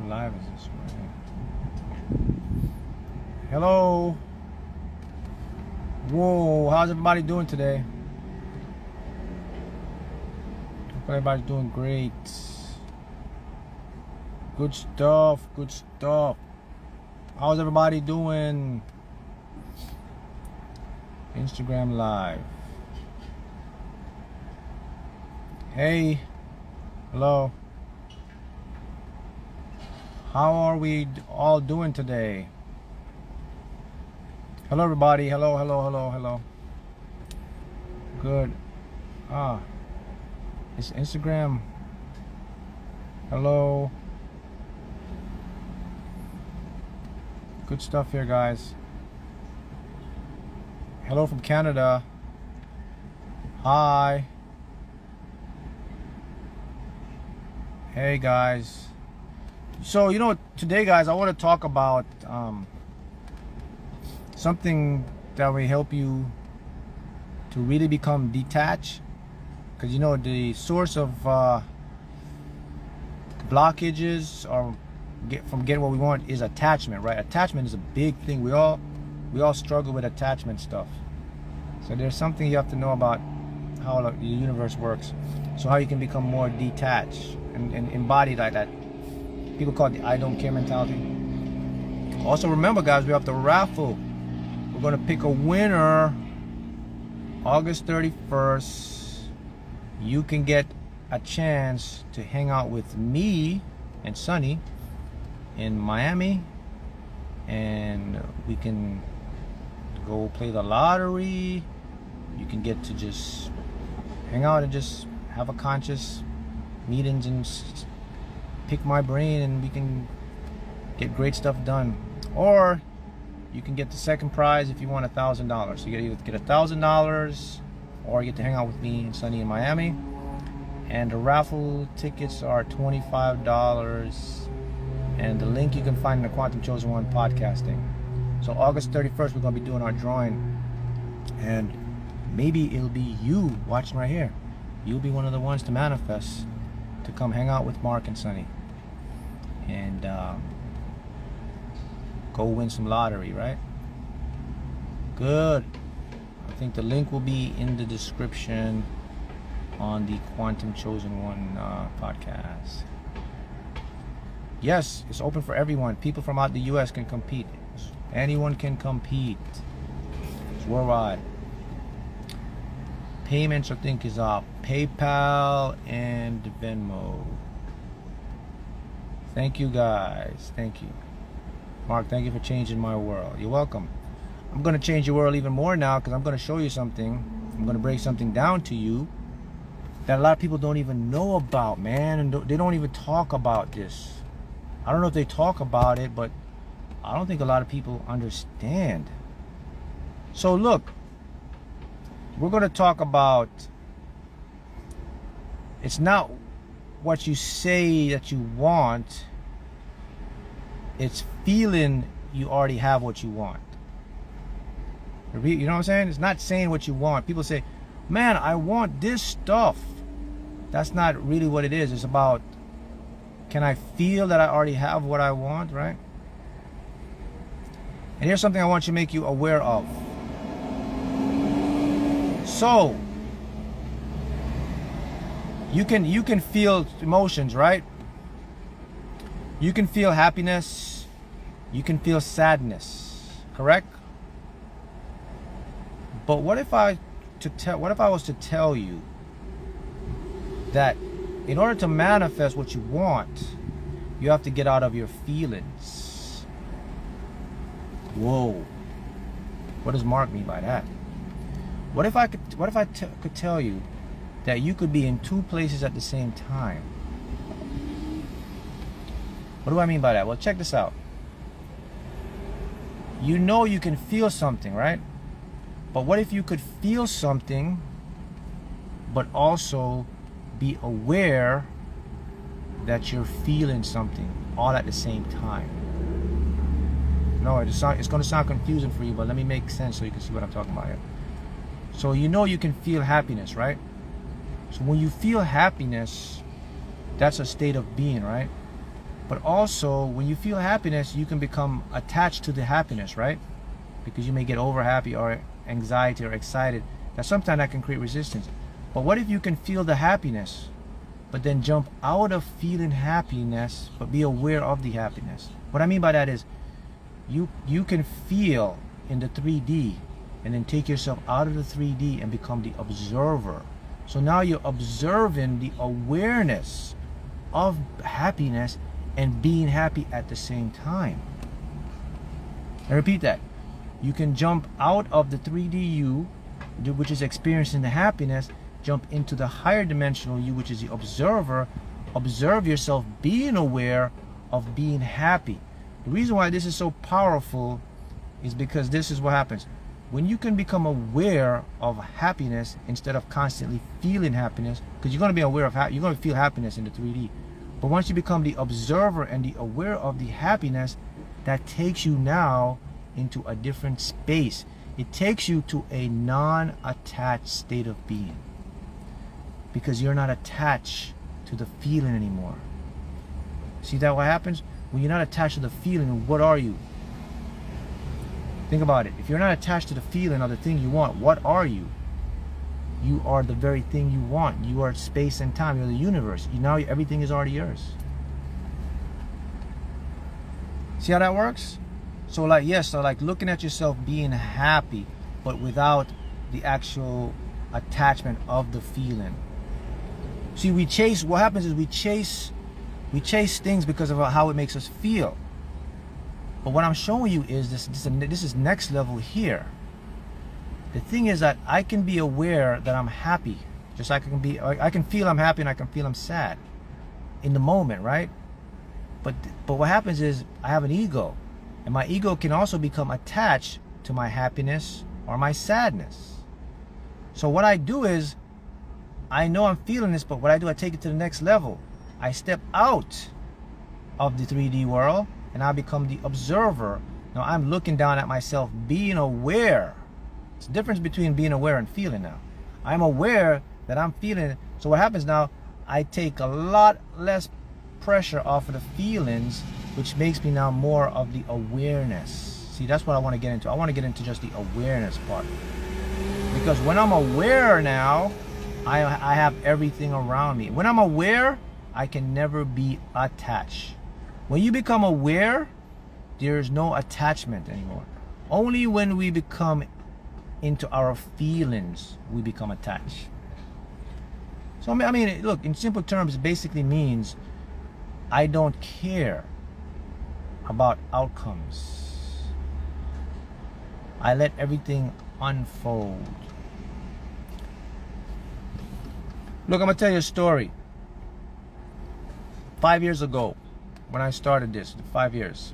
live is this right? Hello. Whoa, how's everybody doing today? Hope everybody's doing great. Good stuff, good stuff. How's everybody doing? Instagram live. Hey. Hello. How are we all doing today? Hello everybody. Hello, hello, hello, hello. Good. It's Instagram. Hello. Good stuff here, guys. Hello from Canada. Hi. Hey guys. So today, guys, I want to talk about something that will help you to really become detached, because the source of blockages or from getting what we want is attachment, right? Attachment is a big thing. We all struggle with attachment stuff. So there's something you have to know about how the universe works, so how you can become more detached and embody like that. People call it the I don't care mentality. Also remember, guys, we have the raffle. We're going to pick a winner August 31st. You can get a chance to hang out with me and Sunny in Miami, and we can go play the lottery. You can get to just hang out and just have a conscious meetings and pick my brain, and we can get great stuff done. Or you can get the second prize if you want $1,000. So you either get $1,000 or you get to hang out with me and Sunny in Miami. And the raffle tickets are $25, and the link you can find in the Quantum Chosen One podcasting. So August 31st, we're going to be doing our drawing, and maybe it'll be you watching right here. You'll be one of the ones to manifest to come hang out with Mark and Sunny and go win some lottery, right? Good. I think the link will be in the description on the Quantum Chosen One podcast. Yes, it's open for everyone. People from out the US can compete. Anyone can compete. It's worldwide. Payments, I think, is PayPal and Venmo. Thank you, guys. Thank you. Mark, thank you for changing my world. You're welcome. I'm going to change your world even more now, because I'm going to show you something. I'm going to break something down to you that a lot of people don't even know about, man. And they don't even talk about this. I don't know if they talk about it, but I don't think a lot of people understand. So look, we're going to talk about, it's not what you say that you want, it's feeling you already have what you want. You know what I'm saying? It's not saying what you want. People say, man, I want this stuff. That's not really what it is. It's about, can I feel that I already have what I want, right? And here's something I want you to make you aware of. So you can feel emotions, right? You can feel happiness, you can feel sadness, correct? But what if I was to tell you that in order to manifest what you want, you have to get out of your feelings? Whoa. What does Mark mean by that? What if I could tell you that you could be in two places at the same time? What do I mean by that? Well, check this out. You know you can feel something, right? But what if you could feel something, but also be aware that you're feeling something all at the same time? No, it's going to sound confusing for you, but let me make sense so you can see what I'm talking about here. So you know you can feel happiness, right? So when you feel happiness, that's a state of being, right? But also, when you feel happiness, you can become attached to the happiness, right? Because you may get over happy or anxiety or excited. Now, sometimes that can create resistance. But what if you can feel the happiness, but then jump out of feeling happiness, but be aware of the happiness? What I mean by that is, you can feel in the 3D, and then take yourself out of the 3D and become the observer. So now you're observing the awareness of happiness and being happy at the same time. I repeat that. You can jump out of the 3D you, which is experiencing the happiness, jump into the higher dimensional you, which is the observer. Observe yourself being aware of being happy. The reason why this is so powerful is because this is what happens. When you can become aware of happiness instead of constantly feeling happiness, because you're going to be aware of you're going to feel happiness in the 3D. But once you become the observer and the aware of the happiness, that takes you now into a different space. It takes you to a non-attached state of being, because you're not attached to the feeling anymore. See that what happens? When you're not attached to the feeling, what are you? Think about it. If you're not attached to the feeling or the thing you want, what are you? You are the very thing you want. You are space and time. You're the universe. Now everything is already yours. See how that works? So like, yes, so like looking at yourself being happy, but without the actual attachment of the feeling. See, what happens is we chase things because of how it makes us feel. But what I'm showing you is this is next level here. The thing is that I can be aware that I'm happy, just like I can feel I'm happy and I can feel I'm sad in the moment, right? But what happens is I have an ego, and my ego can also become attached to my happiness or my sadness. So what I do is, I know I'm feeling this, but what I do, I take it to the next level. I step out of the 3D world and I become the observer. Now I'm looking down at myself, being aware. It's the difference between being aware and feeling now. I'm aware that I'm feeling it. So what happens now, I take a lot less pressure off of the feelings, which makes me now more of the awareness. See, that's what I want to get into. I want to get into just the awareness part. Because when I'm aware now, I have everything around me. When I'm aware, I can never be attached. When you become aware, there's no attachment anymore. Only when we become into our feelings, we become attached. So I mean, look, in simple terms, it basically means I don't care about outcomes. I let everything unfold. Look, I'm gonna tell you a story. 5 years ago, when I started this, 5 years,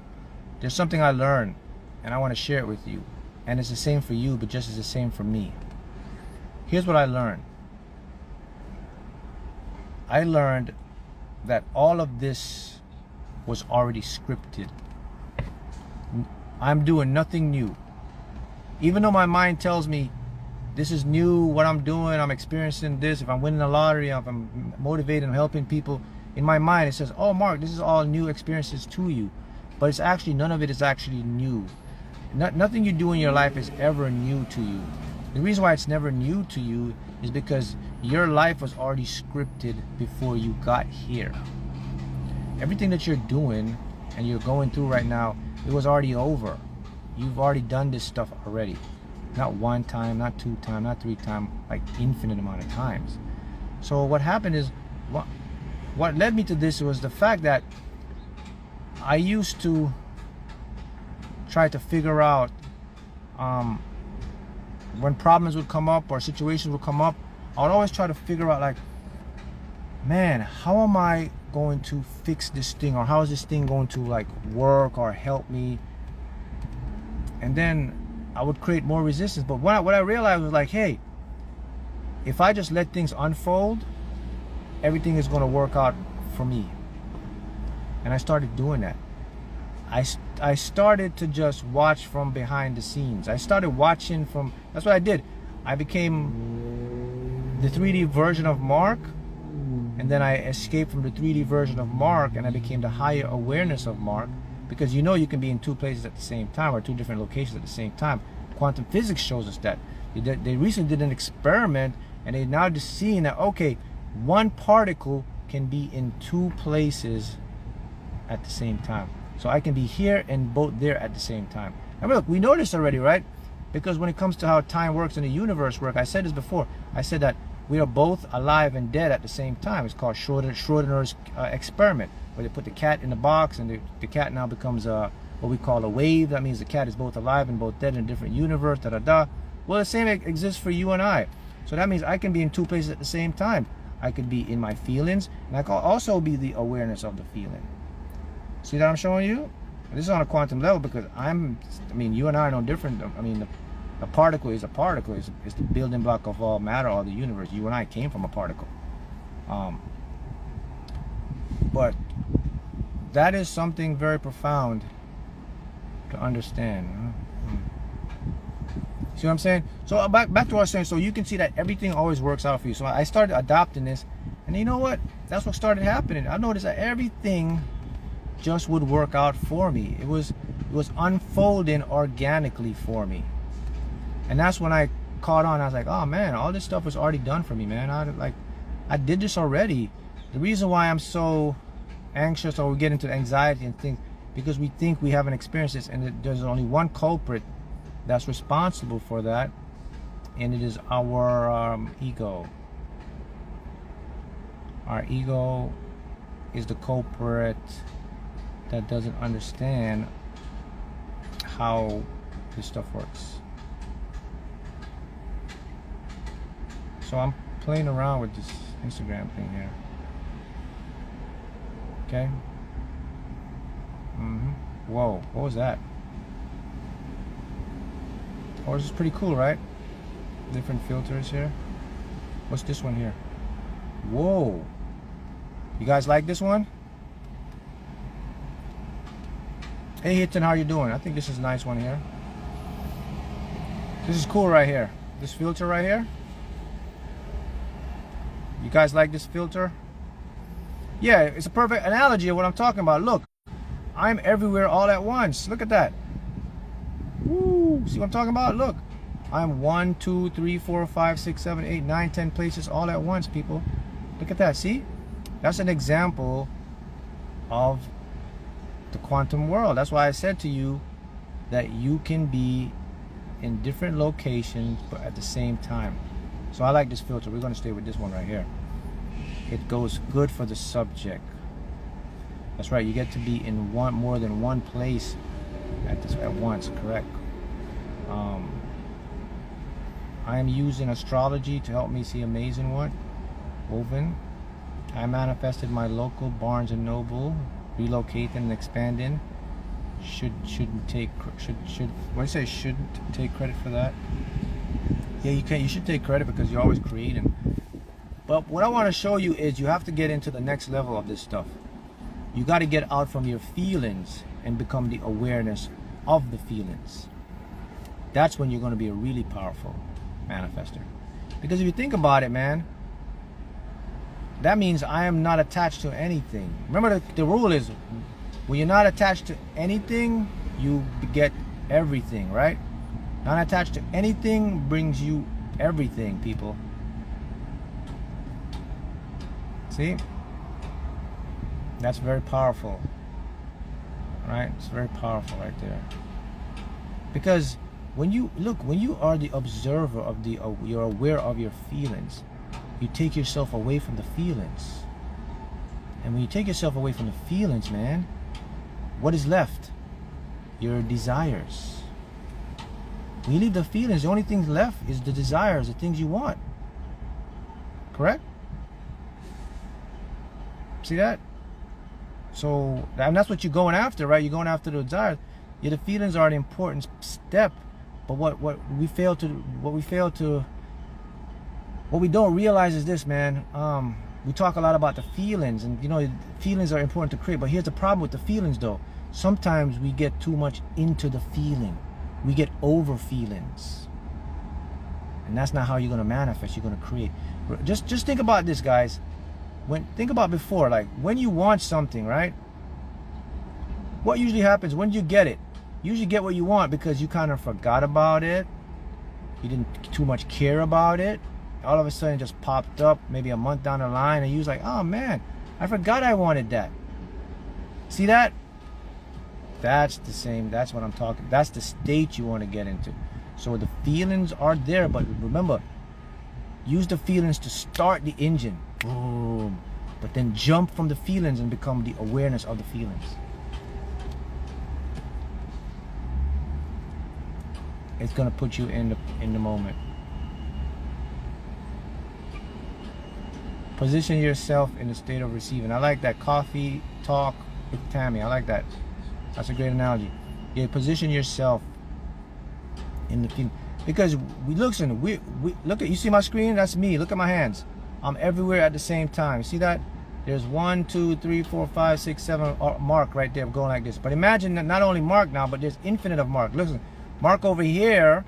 there's something I learned, and I want to share it with you. And it's the same for you, but just as the same for me. Here's what I learned. I learned that all of this was already scripted. I'm doing nothing new. Even though my mind tells me this is new, what I'm doing, I'm experiencing this, if I'm winning the lottery, if I'm motivated, I'm helping people, in my mind it says, oh Mark, this is all new experiences to you. But it's actually, none of it is actually new. Nothing you do in your life is ever new to you. The reason why it's never new to you is because your life was already scripted before you got here. Everything that you're doing and you're going through right now, it was already over. You've already done this stuff already. Not one time, not two times, not three times, like infinite amount of times. So what happened is, what led me to this was the fact that I used to try to figure out when problems would come up or situations would come up, I would always try to figure out, like, man, how am I going to fix this thing, or how is this thing going to like work or help me? And then I would create more resistance. But what I realized was, like, hey, if I just let things unfold, everything is going to work out for me. And I started doing that. I started to just watch from behind the scenes. I started watching from, that's what I did. I became the 3D version of Mark, and then I escaped from the 3D version of Mark, and I became the higher awareness of Mark, because you know you can be in two places at the same time, or two different locations at the same time. Quantum physics shows us that. They recently did an experiment, and they now just seeing that, okay, one particle can be in two places at the same time. So I can be here and both there at the same time. And look, we know this already, right? Because when it comes to how time works and the universe works, I said this before. I said that we are both alive and dead at the same time. It's called Schrodinger's experiment, where they put the cat in the box, and the cat now becomes what we call a wave. That means the cat is both alive and both dead in a different universe, da-da-da. Well, the same exists for you and I. So that means I can be in two places at the same time. I could be in my feelings, and I can also be the awareness of the feeling. See that I'm showing you? This is on a quantum level, because I mean, you and I are no different. I mean, a particle is a particle. It's the building block of all matter, all the universe. You and I came from a particle. But that is something very profound to understand. See what I'm saying? So back to what I was saying. So you can see that everything always works out for you. So I started adopting this, and you know what? That's what started happening. I noticed that everything just would work out for me. It was unfolding organically for me. And that's when I caught on. I was like, oh man, all this stuff was already done for me, man. I did this already. The reason why I'm so anxious, or we get into anxiety and things, because we think we haven't experienced this, and there's only one culprit that's responsible for that, and it is our ego. Our ego is the culprit that doesn't understand how this stuff works. So I'm playing around with this Instagram thing here. Okay. Whoa, what was that? Oh, this is pretty cool, right? Different filters here. What's this one here? Whoa. You guys like this one? Hey Hitton, how you doing? I think this is a nice one here. This is cool right here. This filter right here. You guys like this filter? Yeah, it's a perfect analogy of what I'm talking about. Look, I'm everywhere all at once. Look at that. Woo! See what I'm talking about? Look, I'm 1, 2, 3, 4, 5, 6, 7, 8, 9, 10 places all at once, people. Look at that. See? That's an example of the quantum world. That's why I said to you that you can be in different locations but at the same time. So I like this filter. We're going to stay with this one right here. It goes good for the subject. That's right. You get to be in more than one place at once. Correct. I am using astrology to help me see amazing what woven. I manifested my local Barnes and Noble, relocating and expanding. Shouldn't take credit for that. Yeah, you should take credit, because you're always creating. But what I want to show you is you have to get into the next level of this stuff. You got to get out from your feelings and become the awareness of the feelings. That's when you're going to be a really powerful manifester. Because if you think about it, man, that means I am not attached to anything. Remember, the rule is, when you're not attached to anything, you get everything, right? Not attached to anything brings you everything, people. See? That's very powerful. Right? It's very powerful right there. Because when you are the observer of you're aware of your feelings, you take yourself away from the feelings. And when you take yourself away from the feelings, man, what is left? Your desires. When you leave the feelings, the only thing left is the desires, the things you want. Correct? See that? So, and that's what you're going after, right? You're going after the desires. Yeah, the feelings are an important step, but what we don't realize is this, man. We talk a lot about the feelings, and feelings are important to create. But here's the problem with the feelings, though. Sometimes we get too much into the feeling. We get over feelings, and that's not how you're going to manifest. You're going to create. Just think about this, guys. think about before, like when you want something, right? What usually happens when you get it? You usually get what you want because you kind of forgot about it. You didn't too much care about it. All of a sudden it just popped up maybe a month down the line and you was like, oh man, I forgot I wanted that. See that? That's the same, that's what I'm talking. That's the state you want to get into. So the feelings are there, but remember, use the feelings to start the engine. Boom. But then jump from the feelings and become the awareness of the feelings. It's gonna put you in the moment. Position yourself in the state of receiving. I like that. Coffee talk with Tammy. I like that. That's a great analogy. Yeah, position yourself in the feeling. Because we look at, you see my screen? That's me. Look at my hands. I'm everywhere at the same time. See that? There's 1, 2, 3, 4, 5, 6, 7 Mark right there going like this. But imagine that not only Mark now, but there's infinite of Mark. Listen, Mark over here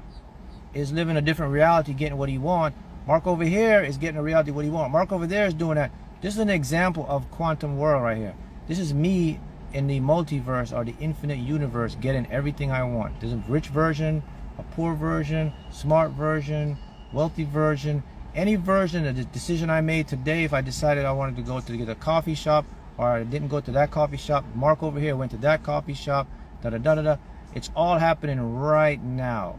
is living a different reality, getting what he wants. Mark over here is getting a reality what he wants. Mark over there is doing that. This is an example of quantum world right here. This is me in the multiverse or the infinite universe getting everything I want. There's a rich version, a poor version, smart version, wealthy version. Any version of the decision I made today, if I decided I wanted to go to get a coffee shop or I didn't go to that coffee shop, Mark over here went to that coffee shop, da-da-da-da-da. It's all happening right now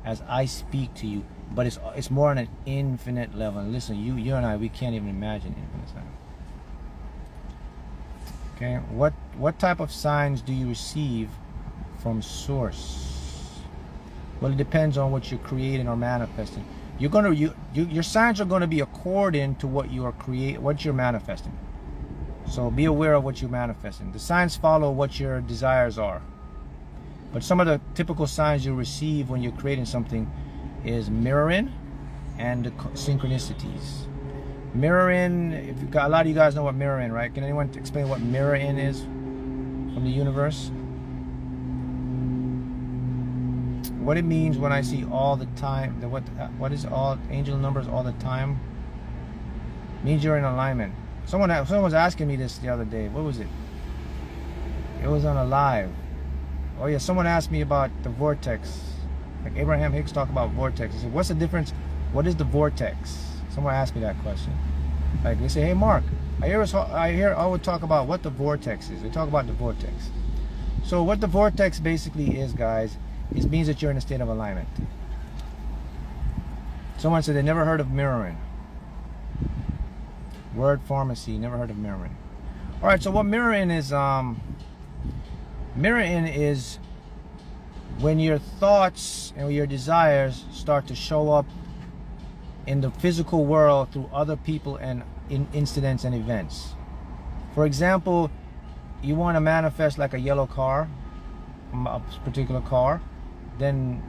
as I speak to you, but it's more on an infinite level. And listen, you and I, we can't even imagine infinite level. Okay, what type of signs do you receive from source? Well, it depends on what you're creating or manifesting. Your signs are going to be according to what you're manifesting. So be aware of what you're manifesting. The signs follow what your desires are. But some of the typical signs you receive when you're creating something is mirroring and the synchronicities. Mirroring, if you got, a lot of you guys know what mirroring, right? Can anyone explain what mirroring is from the universe? What it means when I see all the time, what is all angel numbers all the time? It means you're in alignment. Someone was asking me this the other day. What was it? It was on a live. Oh yeah, someone asked me about the vortex. Like Abraham Hicks talked about vortex. I said, what's the difference? What is the vortex? Someone asked me that question. Like they say, hey Mark, I hear I would talk about what the vortex is. They talk about the vortex. So what the vortex basically is, guys, it means that you're in a state of alignment. Someone said they never heard of mirroring. Word pharmacy, never heard of mirroring. All right, so what mirroring is? Mirroring is when your thoughts and your desires start to show up in the physical world through other people and incidents and events. For example, you want to manifest like a yellow car, a particular car. Then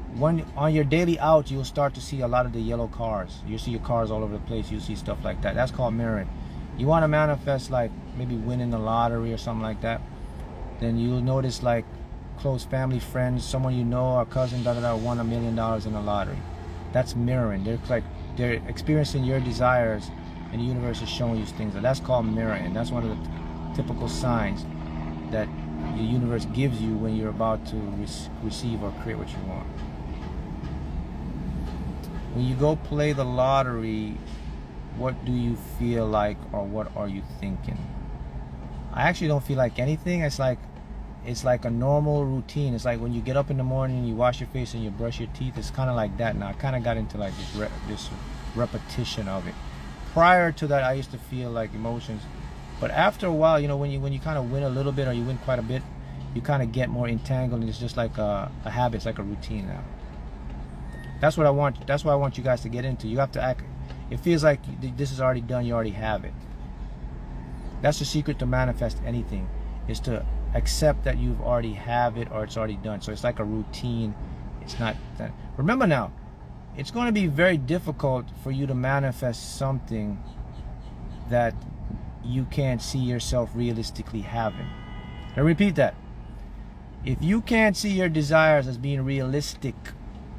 on your daily out, you'll start to see a lot of the yellow cars. You'll see your cars all over the place. You'll see stuff like that. That's called mirroring. You want to manifest like maybe winning the lottery or something like that. Then you'll notice like close family, friends, someone you know, a cousin, won $1 million in the lottery. That's mirroring. They're experiencing your desires, and the universe is showing you things. That's called mirroring. That's one of the typical signs that the universe gives you when you're about to receive or create what you want. When you go play the lottery, what do you feel like, or what are you thinking? I actually don't feel like anything. It's like a normal routine. It's like when you get up in the morning, you wash your face and you brush your teeth. It's kind of like that now. I kind of got into like this repetition of it. Prior to that, I used to feel like emotions, but after a while, you know, when you kind of win a little bit or you win quite a bit, you kind of get more entangled, and it's just like a habit. It's like a routine now. That's what I want. That's what I want you guys to get into. You have to act. It feels like this is already done. You already have it. That's the secret to manifest anything, is to accept that you've already have it, or it's already done. So it's like a routine. It's not that. Remember now, it's going to be very difficult for you to manifest something that you can't see yourself realistically having. I repeat that. If you can't see your desires as being realistic,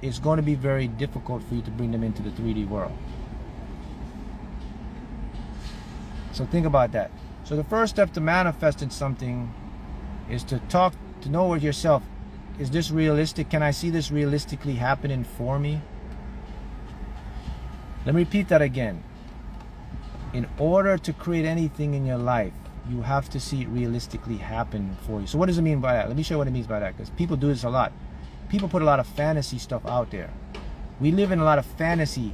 it's going to be very difficult for you to bring them into the 3D world. So think about that. So the first step to manifesting something is to know with yourself, is this realistic? Can I see this realistically happening for me? Let me repeat that again. In order to create anything in your life, you have to see it realistically happen for you. So what does it mean by that? Let me show you what it means by that, because people do this a lot. People put a lot of fantasy stuff out there. We live in a lot of fantasy.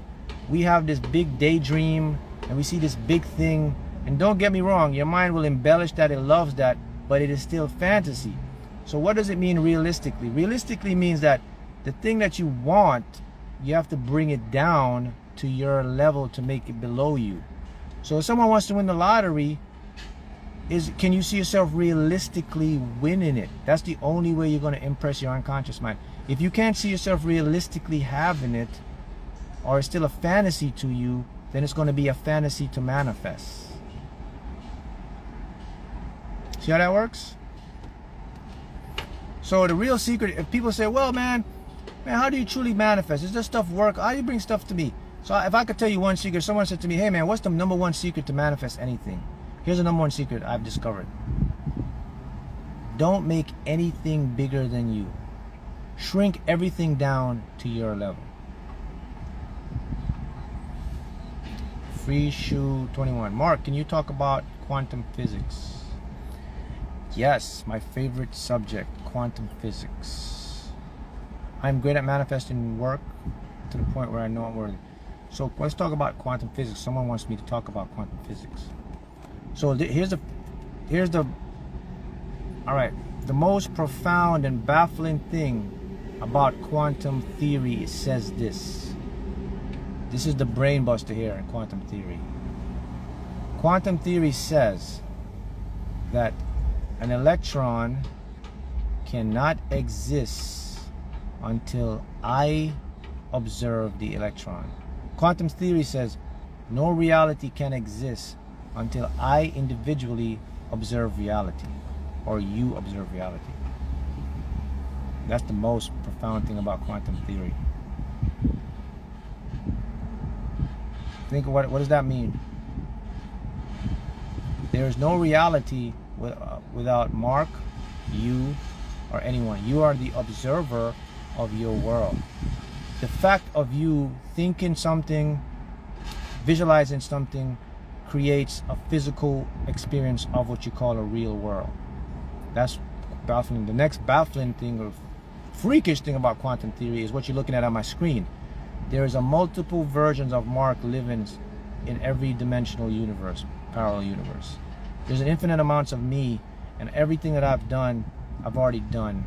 We have this big daydream and we see this big thing. And don't get me wrong, your mind will embellish that, it loves that, but it is still fantasy. So what does it mean realistically? Realistically means that the thing that you want, you have to bring it down to your level to make it below you. So if someone wants to win the lottery, can you see yourself realistically winning it? That's the only way you're going to impress your unconscious mind. If you can't see yourself realistically having it, or it's still a fantasy to you, then it's going to be a fantasy to manifest. See how that works? So the real secret, if people say, well, man, how do you truly manifest? Does this stuff work? How do you bring stuff to me? So if I could tell you one secret, someone said to me, hey, man, what's the number one secret to manifest anything? Here's the number one secret I've discovered. Don't make anything bigger than you. Shrink everything down to your level. Free Shoe 21. Mark, can you talk about quantum physics? Yes, my favorite subject, quantum physics. I'm great at manifesting work to the point where I know I'm worthy. So let's talk about quantum physics. Someone wants me to talk about quantum physics. So here's the most profound and baffling thing about quantum theory. It says this. This is the brain buster here in quantum theory. Quantum theory says that an electron cannot exist until I observe the electron. Quantum theory says no reality can exist until I individually observe reality, or you observe reality. That's the most profound thing about quantum theory. Think of what does that mean? There is no reality without Mark, you, or anyone. You are the observer of your world. The fact of you thinking something, visualizing something, creates a physical experience of what you call a real world. That's baffling. The next baffling thing, or freakish thing about quantum theory, is what you're looking at on my screen. There is a multiple versions of Mark living in every dimensional universe, parallel universe. There's an infinite amounts of me, and everything that I've done, I've already done.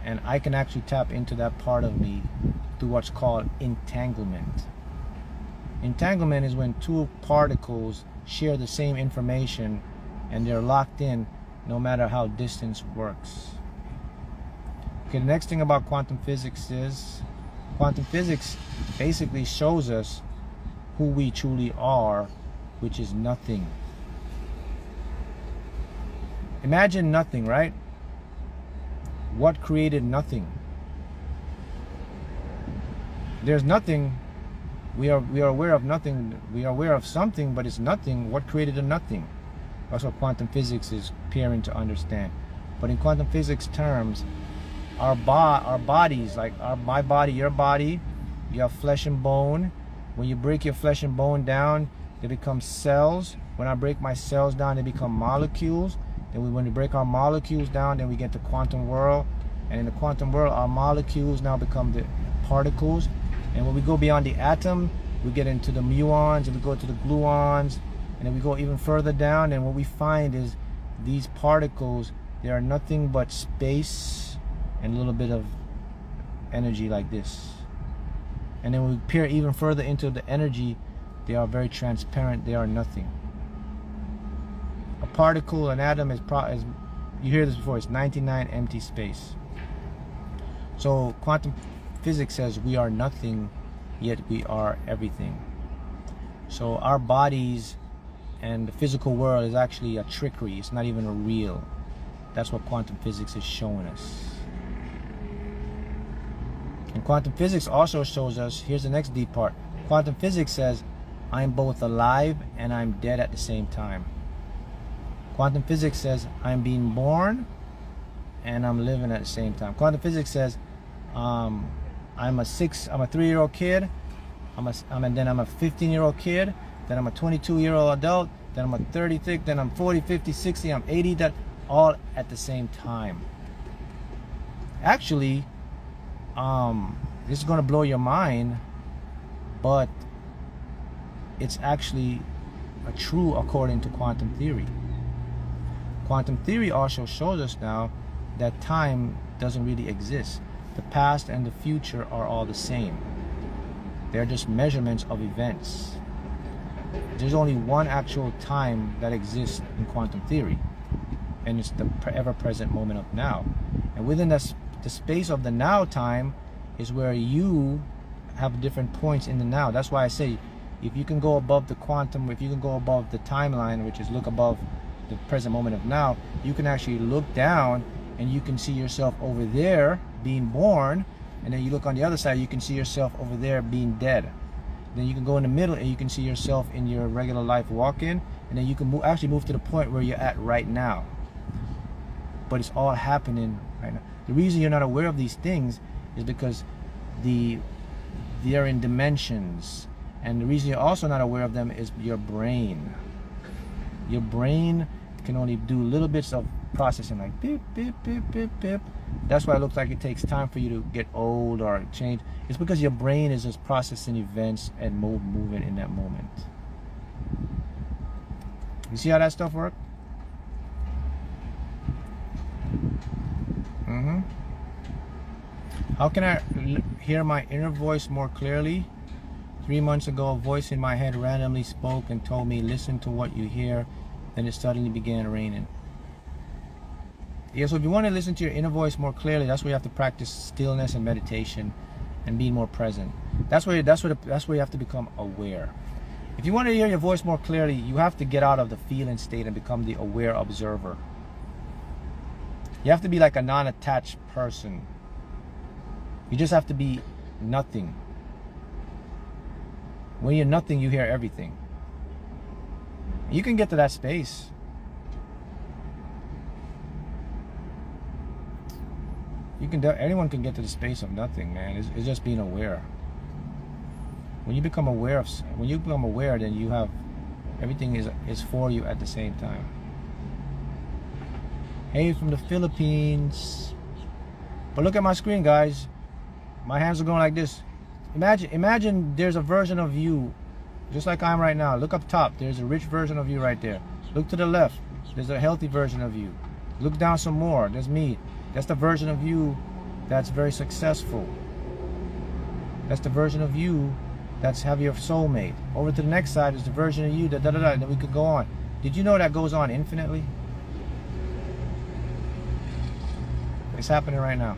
And I can actually tap into that part of me through what's called entanglement. Entanglement is when two particles share the same information and they're locked in no matter how distance works. Okay, the next thing about quantum physics is quantum physics basically shows us who we truly are, which is nothing. Imagine nothing, right? What created nothing? There's nothing. We are aware of nothing. We are aware of something, but it's nothing. What created a nothing? That's what quantum physics is peering to understand. But in quantum physics terms, our bodies, like my body, your body, you have flesh and bone. When you break your flesh and bone down, they become cells. When I break my cells down, they become molecules. Then when we break our molecules down, then we get the quantum world. And in the quantum world, our molecules now become the particles. And when we go beyond the atom, we get into the muons, and we go to the gluons, and then we go even further down, and what we find is these particles, they are nothing but space and a little bit of energy like this. And then we peer even further into the energy, they are very transparent, they are nothing. A particle, an atom is you hear this before, it's 99 empty space. So quantum physics says we are nothing, yet we are everything. So our bodies and the physical world is actually a trickery. It's not even a real. That's what quantum physics is showing us. And quantum physics also shows us, here's the next deep part. Quantum physics says I'm both alive and I'm dead at the same time. Quantum physics says I'm being born and I'm living at the same time. Quantum physics says I'm a 3-year-old kid, then I'm a 15-year-old kid, then I'm a 22-year-old adult, then I'm a 36, then I'm 40, 50, 60, I'm 80, that all at the same time. Actually, this is going to blow your mind, but it's actually true according to quantum theory. Quantum theory also shows us now that time doesn't really exist. The past and the future are all the same. They're just measurements of events. There's only one actual time that exists in quantum theory, and it's the ever-present moment of now. And within the space of the now time is where you have different points in the now. That's why I say, if you can go above the quantum, if you can go above the timeline, which is look above the present moment of now, you can actually look down and you can see yourself over there being born, and then you look on the other side, you can see yourself over there being dead. Then you can go in the middle and you can see yourself in your regular life walking, and then you can actually move to the point where you're at right now. But it's all happening right now. The reason you're not aware of these things is because they're in dimensions, and the reason you're also not aware of them is your brain. Your brain can only do little bits of processing, like beep, beep, beep, beep, beep. That's why it looks like it takes time for you to get old or change. It's because your brain is just processing events and moving in that moment. You see how that stuff works? How can I hear my inner voice more clearly? 3 months ago, a voice in my head randomly spoke and told me, listen to what you hear. Then it suddenly began raining. Yeah, so if you want to listen to your inner voice more clearly, that's where you have to practice stillness and meditation and being more present. That's where you have to become aware. If you want to hear your voice more clearly, you have to get out of the feeling state and become the aware observer. You have to be like a non-attached person. You just have to be nothing. When you're nothing, you hear everything. You can get to that space. Anyone can get to the space of nothing, man. It's just being aware. When you become aware, then you have everything is for you at the same time. Hey, from the Philippines. But look at my screen, guys. My hands are going like this. Imagine there's a version of you, just like I am right now. Look up top. There's a rich version of you right there. Look to the left. There's a healthy version of you. Look down some more. There's me. That's the version of you that's very successful. That's the version of you that's have your soulmate. Over to the next side is the version of you that and then we could go on. Did you know that goes on infinitely? It's happening right now.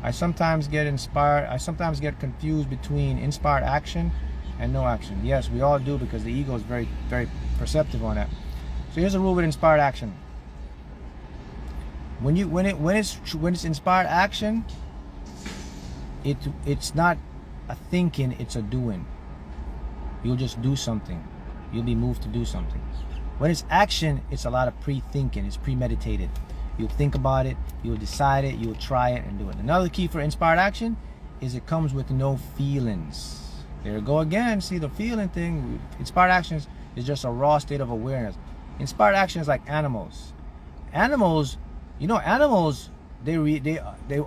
I sometimes get inspired. I sometimes get confused between inspired action and no action. Yes, we all do, because the ego is very, very perceptive on that. So here's a rule with inspired action. When it's inspired action, it's not a thinking, it's a doing. You'll just do something. You'll be moved to do something. When it's action, it's a lot of pre-thinking. It's premeditated. You'll think about it, you'll decide it, you'll try it and do it. Another key for inspired action is it comes with no feelings. There you go again. See the feeling thing. Inspired action is just a raw state of awareness. Inspired action is like animals. Animals, they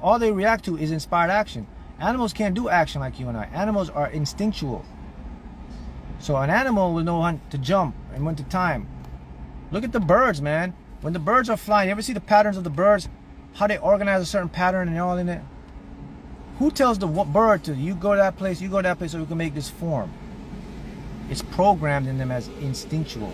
all they react to is inspired action. Animals can't do action like you and I. Animals are instinctual. So an animal will know when to jump and when to time. Look at the birds, man. When the birds are flying, you ever see the patterns of the birds? How they organize a certain pattern and they're all in it? Who tells the bird to, you go to that place, you go to that place so we can make this form? It's programmed in them as instinctual.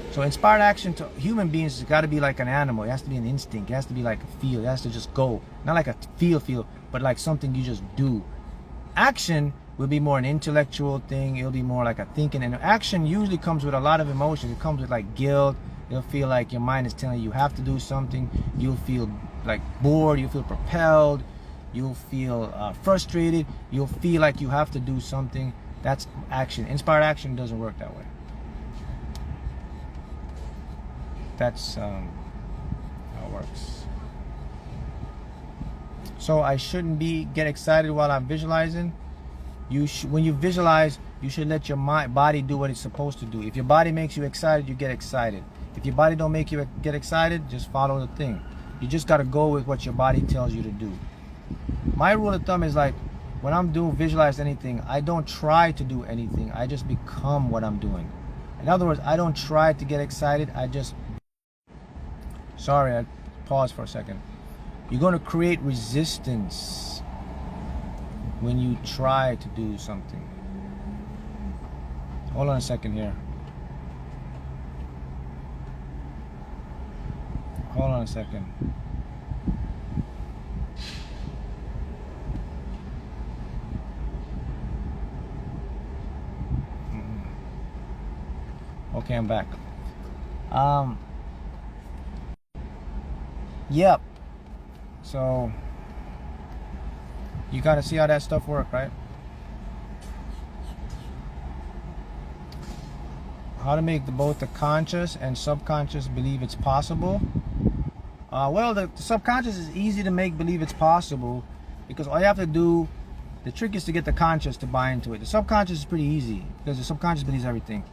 So inspired action to human beings has got to be like an animal. It has to be an instinct. It has to be like a feel. It has to just go. Not like a feel, but like something you just do. Action will be more an intellectual thing. It'll be more like a thinking. And action usually comes with a lot of emotions. It comes with like guilt. You'll feel like your mind is telling you have to do something. You'll feel like bored. You'll feel propelled. You'll feel frustrated. You'll feel like you have to do something. That's action. Inspired action doesn't work that way. That's how it works. So I shouldn't get excited while I'm visualizing. When you visualize, you should let your body do what it's supposed to do. If your body makes you excited, you get excited. If your body don't make you get excited, just follow the thing. You just got to go with what your body tells you to do. My rule of thumb is like, when I'm doing visualize anything, I don't try to do anything. I just become what I'm doing. In other words, I don't try to get excited. I just... Sorry, I paused for a second. You're going to create resistance when you try to do something. Hold on a second here. Hold on a second. Okay, I'm back. Yep. So you gotta see how that stuff works, right? How to make both the conscious and subconscious believe it's possible. Well, the subconscious is easy to make believe it's possible, because all you have to do, the trick is to get the conscious to buy into it. The subconscious is pretty easy because the subconscious believes everything.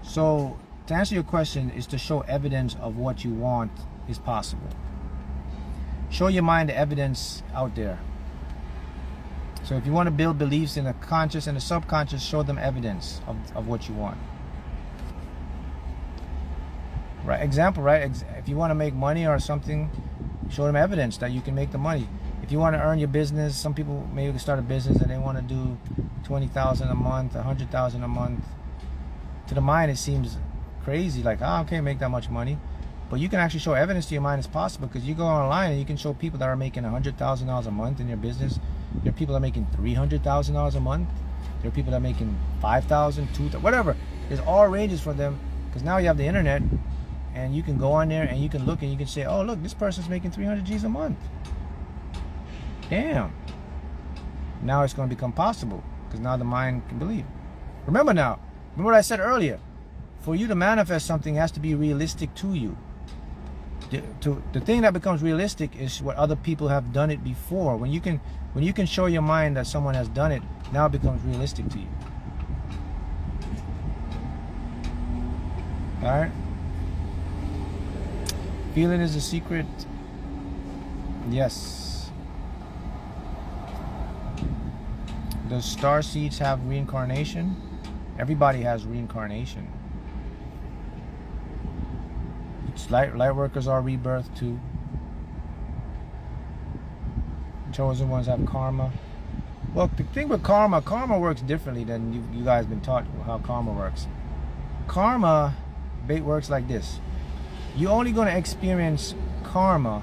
So to answer your question is to show evidence of what you want is possible. Show your mind the evidence out there. So if you want to build beliefs in the conscious and the subconscious, show them evidence of what you want. Right, example, right? If you want to make money or something, show them evidence that you can make the money. If you want to earn your business, some people maybe start a business and they want to do $20,000 a month, $100,000 a month. To the mind, it seems crazy, like, oh, okay, make that much money. But you can actually show evidence to your mind it's possible, because you go online and you can show people that are making $100,000 a month in your business. There are people that are making $300,000 a month. There are people that are making $5,000, $2,000, whatever. There's all ranges for them, because now you have the internet. And you can go on there and you can look and you can say, oh, look, this person's making 300 G's a month. Damn. Now it's going to become possible, because now the mind can believe. Remember what I said earlier. For you to manifest something, it has to be realistic to you. The thing that becomes realistic is what other people have done it before. When you can show your mind that someone has done it, now it becomes realistic to you. All right? Feeling is the secret. Yes. Does star seeds have reincarnation? Everybody has reincarnation. Light workers are rebirth too. Chosen ones have karma. Well, the thing with karma works differently than you guys been taught how karma works. Karma works like this. You're only going to experience karma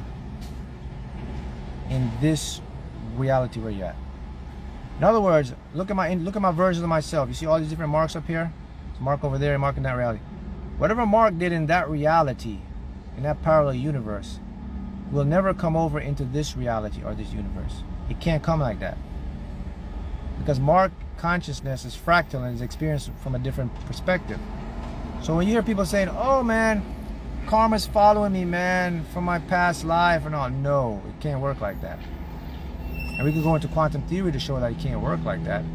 in this reality where you're at. In other words, look at my version of myself. You see all these different marks up here? It's Mark over there, Mark in that reality. Whatever Mark did in that reality, in that parallel universe, will never come over into this reality or this universe. It can't come like that. Because Mark consciousness is fractal and is experienced from a different perspective. So when you hear people saying, oh man, karma's following me, man, from my past life and all. No, it can't work like that. And we can go into quantum theory to show that it can't work like that,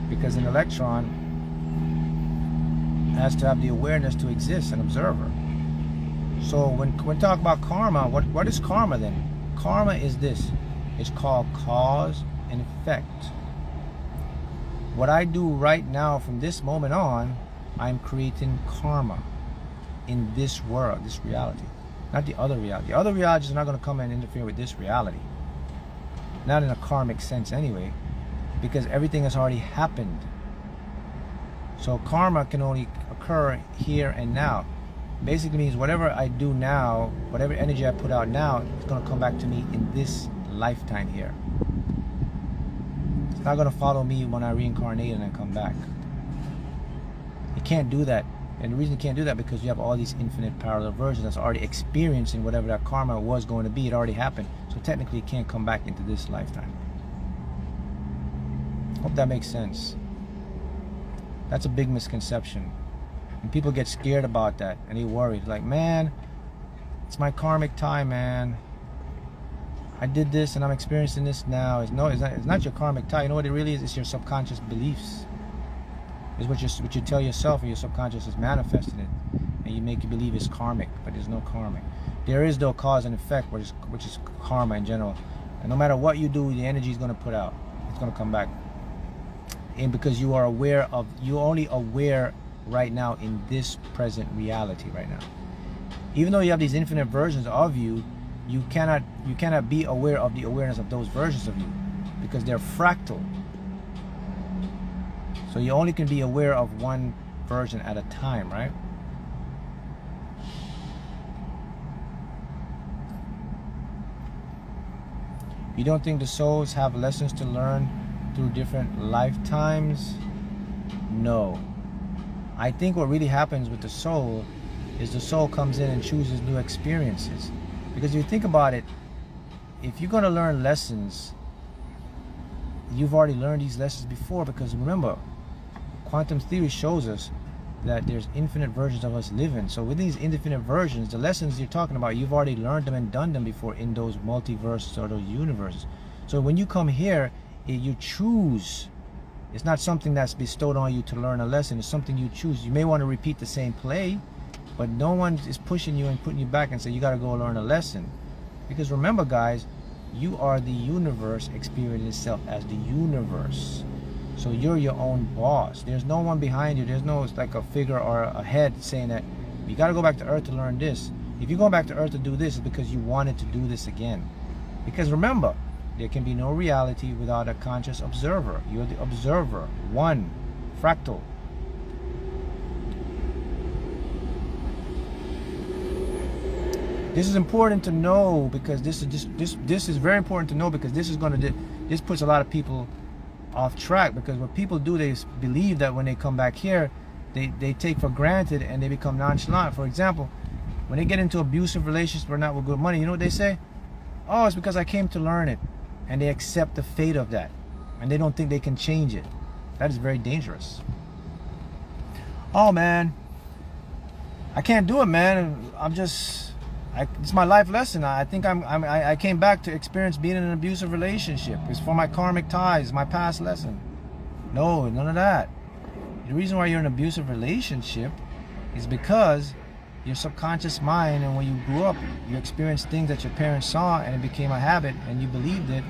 because an electron has to have the awareness to exist, an observer. So when we talk about karma, what is karma then? Karma is this. It's called cause and effect. What I do right now from this moment on, I'm creating karma in this world, this reality, not the other reality. The other reality is not going to come and interfere with this reality, not in a karmic sense anyway, because everything has already happened. So karma can only occur here and now. Basically means whatever I do now, whatever energy I put out now, it's going to come back to me in this lifetime here. It's not going to follow me when I reincarnate and then come back. It can't do that And the reason you can't do that because you have all these infinite parallel versions that's already experiencing whatever that karma was going to be. It already happened. So technically it can't come back into this lifetime. Hope that makes sense. That's a big misconception. And people get scared about that and they worry. Like, man, it's my karmic time, man. I did this and I'm experiencing this now. It's not your karmic time. You know what it really is? It's your subconscious beliefs. It's what you tell yourself, and your subconscious is manifesting it, and you make you believe it's karmic, but there's no karmic. There is no cause and effect, which is karma in general. And no matter what you do, the energy is going to put out. It's going to come back. And because you are aware of, you're only aware right now in this present reality right now. Even though you have these infinite versions of you, you cannot be aware of the awareness of those versions of you because they're fractal. So you only can be aware of one version at a time, right? You don't think the souls have lessons to learn through different lifetimes? No. I think what really happens with the soul is the soul comes in and chooses new experiences. Because if you think about it, if you're going to learn lessons, you've already learned these lessons before. Because remember, quantum theory shows us that there's infinite versions of us living. So with these infinite versions, the lessons you're talking about, you've already learned them and done them before in those multiverses or those universes. So when you come here, you choose. It's not something that's bestowed on you to learn a lesson. It's something you choose. You may want to repeat the same play, but no one is pushing you and putting you back and say you got to go learn a lesson. Because remember, guys, you are the universe experiencing itself as the universe. So you're your own boss. There's no one behind you. There's no like a figure or a head saying that you got to go back to Earth to learn this. If you go back to Earth to do this, it's because you wanted to do this again. Because remember, there can be no reality without a conscious observer. You're the observer, one, fractal. This is important to know because this is very important to know because this puts a lot of people off track. Because what people do, they believe that when they come back here, they take for granted and they become nonchalant. For example, when they get into abusive relationships or not with good money, you know what they say? Oh, it's because I came to learn it. And they accept the fate of that. And they don't think they can change it. That is very dangerous. Oh man, I can't do it, man. It's my life lesson. I think I came back to experience being in an abusive relationship. It's for my karmic ties, my past lesson. No, none of that. The reason why you're in an abusive relationship is because your subconscious mind, and when you grew up, you experienced things that your parents saw and it became a habit and you believed it,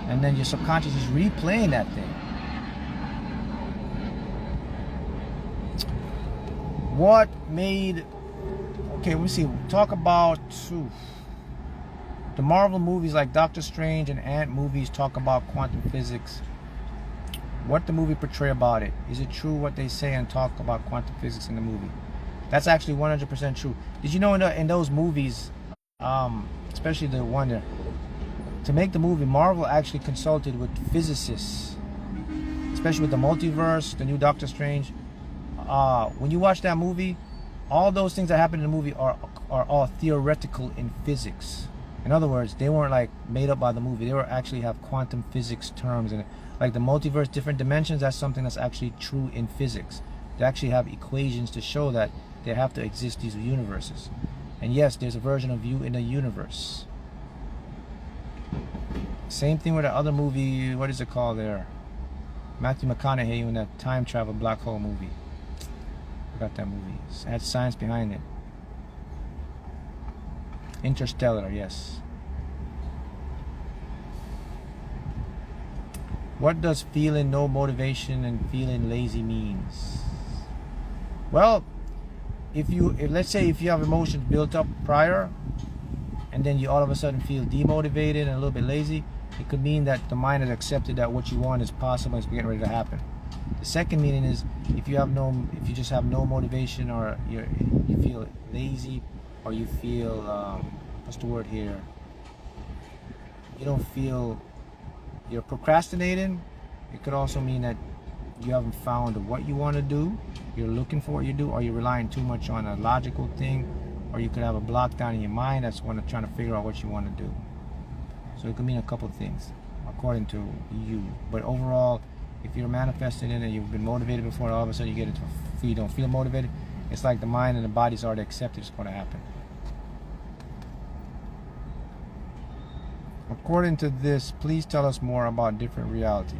and then your subconscious is replaying that thing. What made... Okay, let me see. Talk about the Marvel movies like Doctor Strange and Ant movies talk about quantum physics. What the movie portray about it? Is it true what they say and talk about quantum physics in the movie? That's actually 100% true. Did you know in those movies, especially the one there, to make the movie, Marvel actually consulted with physicists, especially with the multiverse, the new Doctor Strange. When you watch that movie, all those things that happen in the movie are all theoretical in physics. In other words, they weren't like made up by the movie. They were actually have quantum physics terms in it. Like the multiverse, different dimensions, that's something that's actually true in physics. They actually have equations to show that there have to exist these universes. And yes, there's a version of you in the universe. Same thing with the other movie, what is it called there? Matthew McConaughey in that time travel black hole movie. Forgot that movie. It had science behind it. Interstellar, yes. What does feeling no motivation and feeling lazy means? Well, if let's say if you have emotions built up prior, and then you all of a sudden feel demotivated and a little bit lazy, it could mean that the mind has accepted that what you want is possible, it's getting ready to happen. The second meaning is if you just have no motivation, or you feel lazy, or you feel what's the word here? You don't feel, you're procrastinating. It could also mean that you haven't found what you want to do, you're looking for what you do, or you're relying too much on a logical thing, or you could have a block down in your mind that's trying to figure out what you want to do. So it could mean a couple of things according to you. But overall, if you're manifesting it and you've been motivated before, and all of a sudden you get it to you don't feel motivated, it's like the mind and the body's already accepted it's going to happen. According to this, please tell us more about different reality.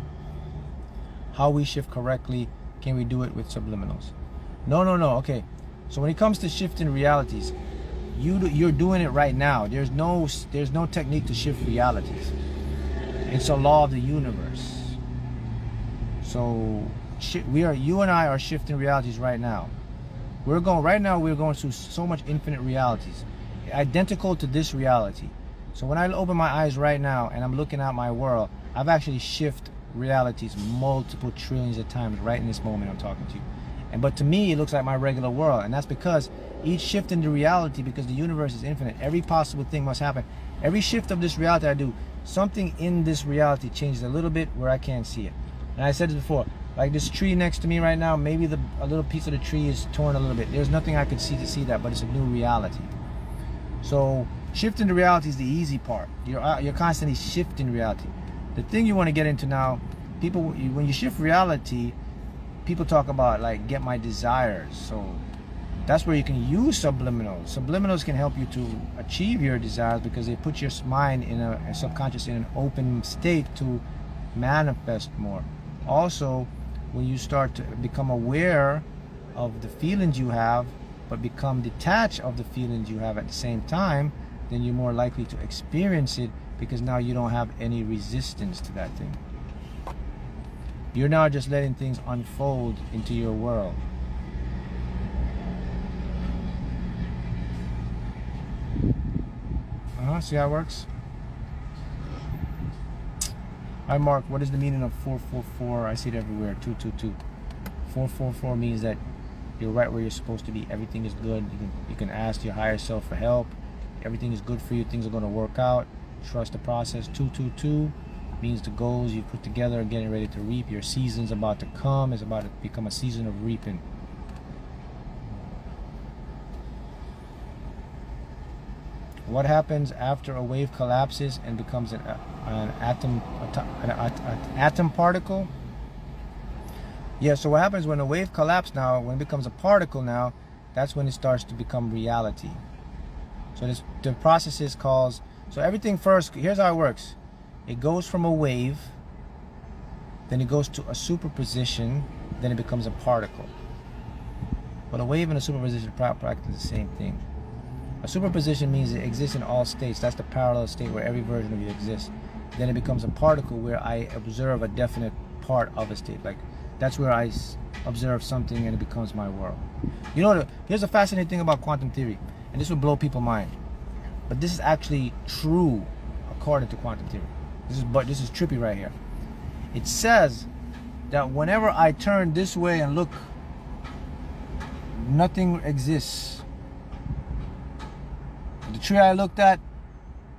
How we shift correctly. Can we do it with subliminals? No. Okay. So when it comes to shifting realities, you're doing it right now. There's no technique to shift realities. It's a law of the universe. So you and I are shifting realities right now. We're going through so much infinite realities, identical to this reality. So when I open my eyes right now and I'm looking at my world, I've actually shifted realities multiple trillions of times right in this moment I'm talking to you. But to me, it looks like my regular world, and that's because each shift in the reality, because the universe is infinite, every possible thing must happen. Every shift of this reality I do, something in this reality changes a little bit where I can't see it. And I said this before, like this tree next to me right now, maybe a little piece of the tree is torn a little bit. There's nothing I could see to see that, but it's a new reality. So shifting the reality is the easy part. You're constantly shifting reality. The thing you want to get into now, when you shift reality, people talk about like get my desires. So that's where you can use subliminals. Subliminals can help you to achieve your desires because they put your mind in a subconscious in an open state to manifest more. Also, when you start to become aware of the feelings you have, but become detached of the feelings you have at the same time, then you're more likely to experience it because now you don't have any resistance to that thing. You're now just letting things unfold into your world. See how it works? Hi Mark, what is the meaning of 444? I see it everywhere. 222. 444 means that you're right where you're supposed to be. Everything is good. You can ask your higher self for help. Everything is good for you. Things are going to work out. Trust the process. 222 means the goals you put together are getting ready to reap. Your season's about to come. It's about to become a season of reaping. What happens after a wave collapses and becomes an atom particle? Yeah, so what happens when a wave collapses now, when it becomes a particle now, that's when it starts to become reality. So the process is called, so everything first, here's how it works. It goes from a wave, then it goes to a superposition, then it becomes a particle. But a wave and a superposition are practically the same thing. A superposition means it exists in all states. That's the parallel state where every version of you exists. Then it becomes a particle where I observe a definite part of a state. Like that's where I observe something and it becomes my world. You know, here's a fascinating thing about quantum theory, and this will blow people's mind. But this is actually true according to quantum theory. This is trippy right here. It says that whenever I turn this way and look, nothing exists. The tree I looked at,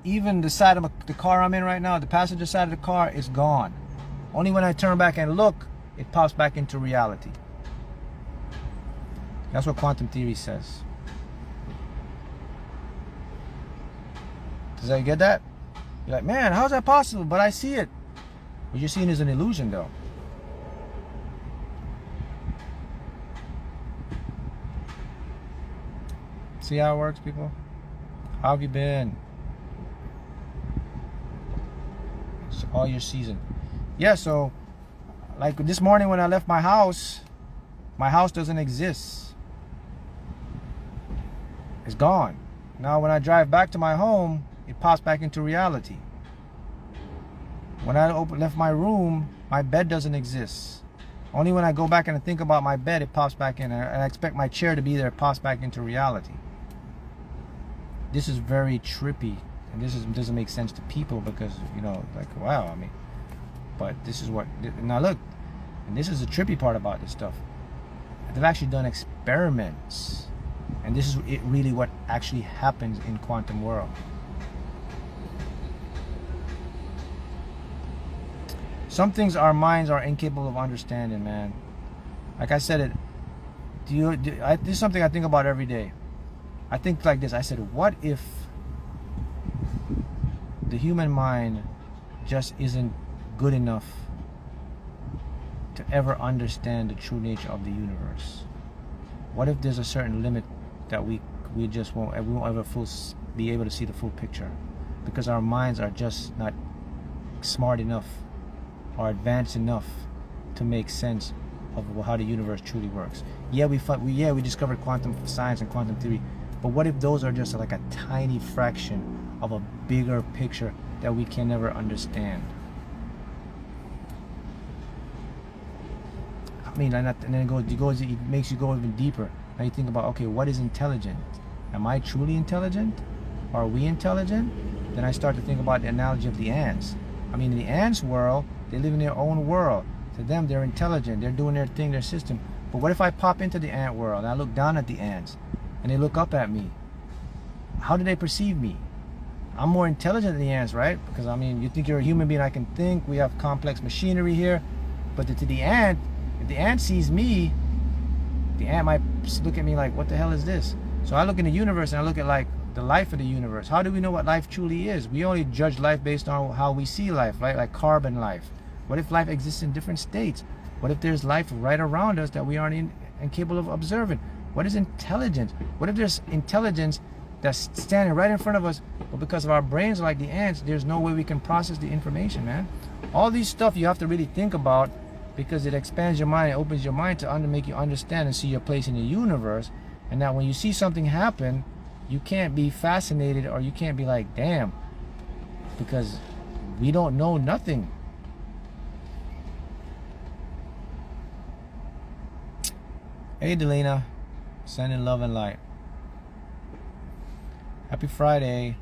even the side of the car I'm in right now, the passenger side of the car is gone. Only when I turn back and look, it pops back into reality. That's what quantum theory says. Does that get that? You're like, man, how's that possible? But I see it. What you're seeing is an illusion, though. See how it works, people? How have you been? It's all your season. Yeah, so like this morning when I left my house doesn't exist. It's gone. Now when I drive back to my home, it pops back into reality. When I left my room, my bed doesn't exist. Only when I go back and think about my bed, it pops back in. And I expect my chair to be there, it pops back into reality. This is very trippy, and doesn't make sense to people because, you know, like, wow, I mean, but this is what, now look, and this is the trippy part about this stuff. They've actually done experiments, and this is really what actually happens in quantum world. Some things our minds are incapable of understanding, man. Like I said, this is something I think about every day. I think like this. I said, what if the human mind just isn't good enough to ever understand the true nature of the universe? What if there's a certain limit that we just won't ever be able to see the full picture, because our minds are just not smart enough or advanced enough to make sense of how the universe truly works? Yeah, we discovered quantum science and quantum theory, but what if those are just like a tiny fraction of a bigger picture that we can never understand? I mean, and then it makes you go even deeper. Now you think about, okay, what is intelligent? Am I truly intelligent? Are we intelligent? Then I start to think about the analogy of the ants. I mean, in the ants' world, they live in their own world. To them, they're intelligent. They're doing their thing, their system. But what if I pop into the ant world and I look down at the ants and they look up at me? How do they perceive me? I'm more intelligent than the ants, right? Because, I mean, you think you're a human being, I can think. We have complex machinery here. But to the ant, if the ant sees me, the ant might look at me like, what the hell is this? So I look in the universe and I look at like the life of the universe. How do we know what life truly is? We only judge life based on how we see life, right? Like carbon life. What if life exists in different states? What if there's life right around us that we aren't incapable of observing? What is intelligence? What if there's intelligence that's standing right in front of us, but because of our brains like the ants, there's no way we can process the information, man? All these stuff you have to really think about, because it expands your mind, it opens your mind to make you understand and see your place in the universe. And now when you see something happen, you can't be fascinated, or you can't be like, damn, because we don't know nothing. Hey Delena, sending love and light. Happy Friday.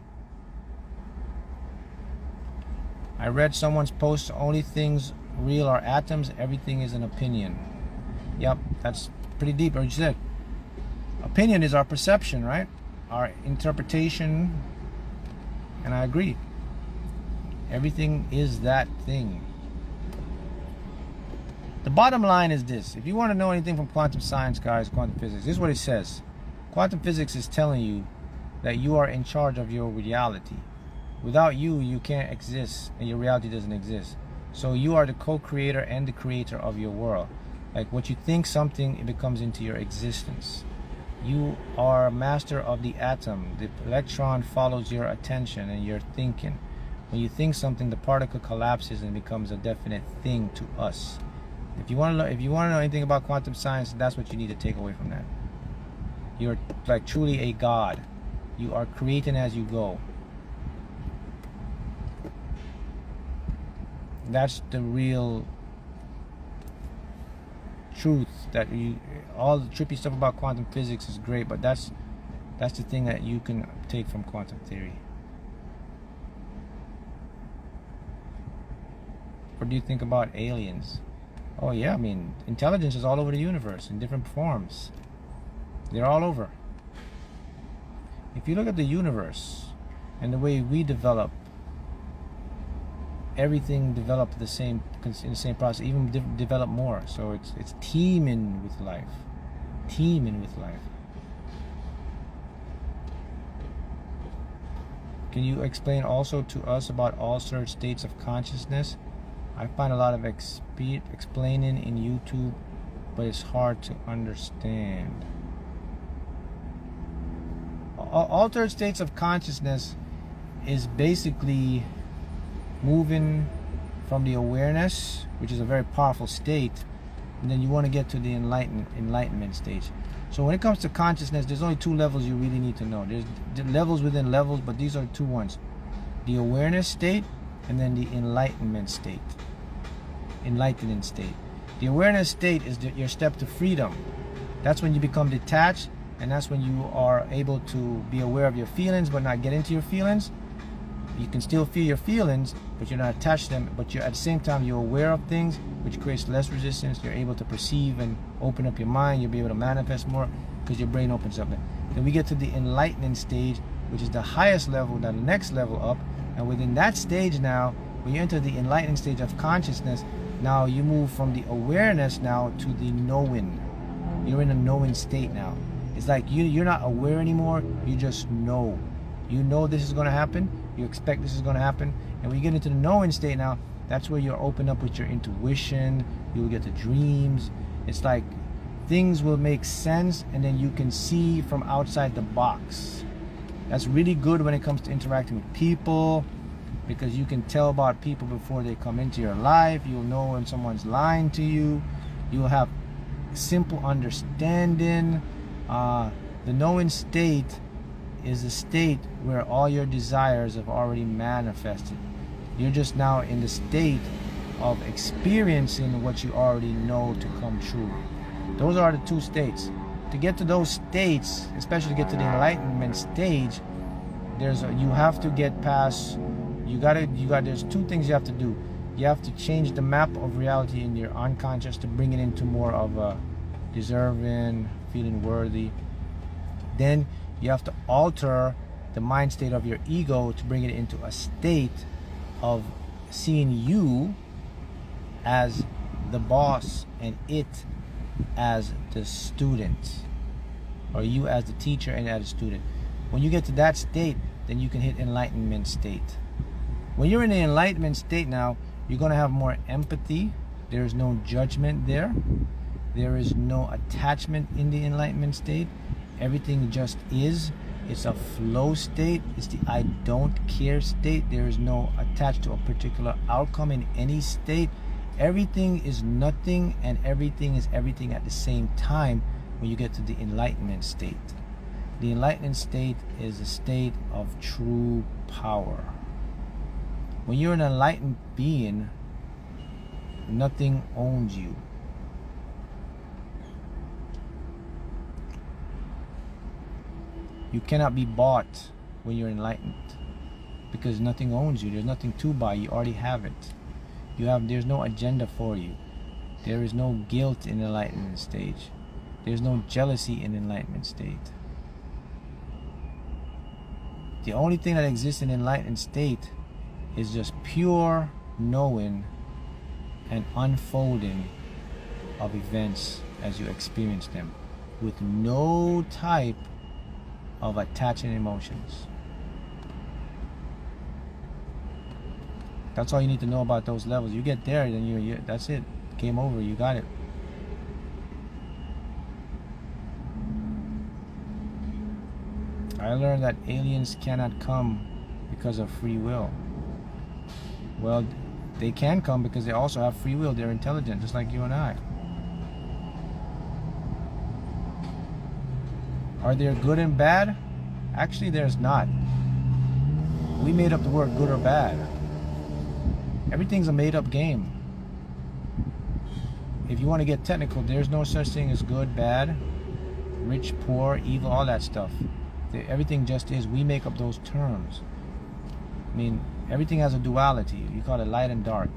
I read someone's post, only things real are atoms, everything is an opinion. Yep, that's pretty deep. Or you said, opinion is our perception, right? Our interpretation, and I agree. Everything is that thing. The bottom line is this. If you want to know anything from quantum science, guys, quantum physics, this is what it says. Quantum physics is telling you that you are in charge of your reality. Without you, you can't exist, and your reality doesn't exist. So you are the co-creator and the creator of your world. Like what you think something, it becomes into your existence. You are master of the atom. The electron follows your attention and your thinking. When you think something, the particle collapses and becomes a definite thing to us. If you want to know anything about quantum science, that's what you need to take away from that. You're like truly a god. You are creating as you go. That's the real truth. That all the trippy stuff about quantum physics is great, but that's the thing that you can take from quantum theory. What do you think about aliens? Oh yeah, I mean, intelligence is all over the universe in different forms. They're all over. If you look at the universe and the way we develop, everything developed in the same process, even develop more. So it's teeming with life, teeming with life. Can you explain also to us about altered states of consciousness? I find a lot of explaining in YouTube, but it's hard to understand. Altered states of consciousness is basically moving from the awareness, which is a very powerful state, and then you want to get to the enlightenment stage. So when it comes to consciousness, there's only two levels you really need to know. There's levels within levels, but these are two ones: the awareness state and then the enlightenment state. Enlightening state. The awareness state is your step to freedom. That's when you become detached, and that's when you are able to be aware of your feelings but not get into your feelings. You can still feel your feelings, but you're not attached to them, but you're at the same time you're aware of things, which creates less resistance. You're able to perceive and open up your mind. You'll be able to manifest more because your brain opens up. Then we get to the enlightening stage, which is the highest level, the next level up. And within that stage now, when you enter the enlightening stage of consciousness, now you move from the awareness now to the knowing. You're in a knowing state now. It's like you're not aware anymore. You just know. You know this is going to happen. You expect this is going to happen. And when you get into the knowing state now, that's where you're open up with your intuition. You'll get the dreams. It's like things will make sense, and then you can see from outside the box. That's really good when it comes to interacting with people, because you can tell about people before they come into your life. You'll know when someone's lying to you. You'll have simple understanding. The knowing state is a state where all your desires have already manifested. You're just now in the state of experiencing what you already know to come true. Those are the two states. To get to those states, especially to get to the enlightenment stage, you have to get past. There's two things you have to do. You have to change the map of reality in your unconscious to bring it into more of a deserving, feeling worthy. Then you have to alter the mind state of your ego to bring it into a state of seeing you as the boss and it as the student, or you as the teacher and as a student. When you get to that state, then you can hit enlightenment state. When you're in the enlightenment state now, you're going to have more empathy. There is no judgment there. There is no attachment in the enlightenment state. Everything just is. It's a flow state. It's the I don't care state. There is no attached to a particular outcome in any state. Everything is nothing and everything is everything at the same time when you get to the enlightenment state. The enlightenment state is a state of true power. When you're an enlightened being, nothing owns you. You cannot be bought when you're enlightened, because nothing owns you. There's nothing to buy. You already have it. There's no agenda for you. There is no guilt in enlightenment stage. There's no jealousy in enlightenment state. The only thing that exists in enlightened state is just pure knowing and unfolding of events as you experience them, with no type of attaching emotions. That's all you need to know about those levels. You get there, then that's it. Game over. You got it. I learned that aliens cannot come because of free will. Well, they can come because they also have free will. They're intelligent, just like you and I. Are there good and bad? Actually, there's not. We made up the word good or bad. Everything's a made-up game. If you want to get technical, there's no such thing as good, bad, rich, poor, evil, all that stuff. Everything just is. We make up those terms. I mean, everything has a duality. You call it light and dark.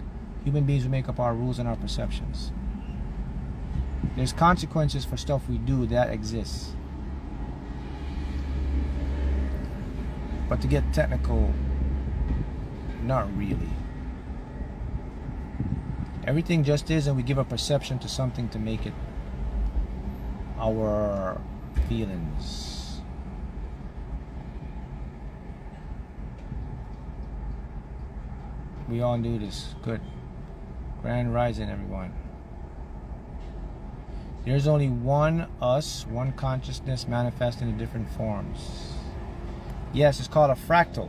Human beings, we make up our rules and our perceptions. There's consequences for stuff we do that exists. But to get technical, not really. Everything just is, and we give a perception to something to make it our feelings. We all do this. Good. Grand rising, everyone. There's only one us, one consciousness manifesting in different forms. Yes, it's called a fractal.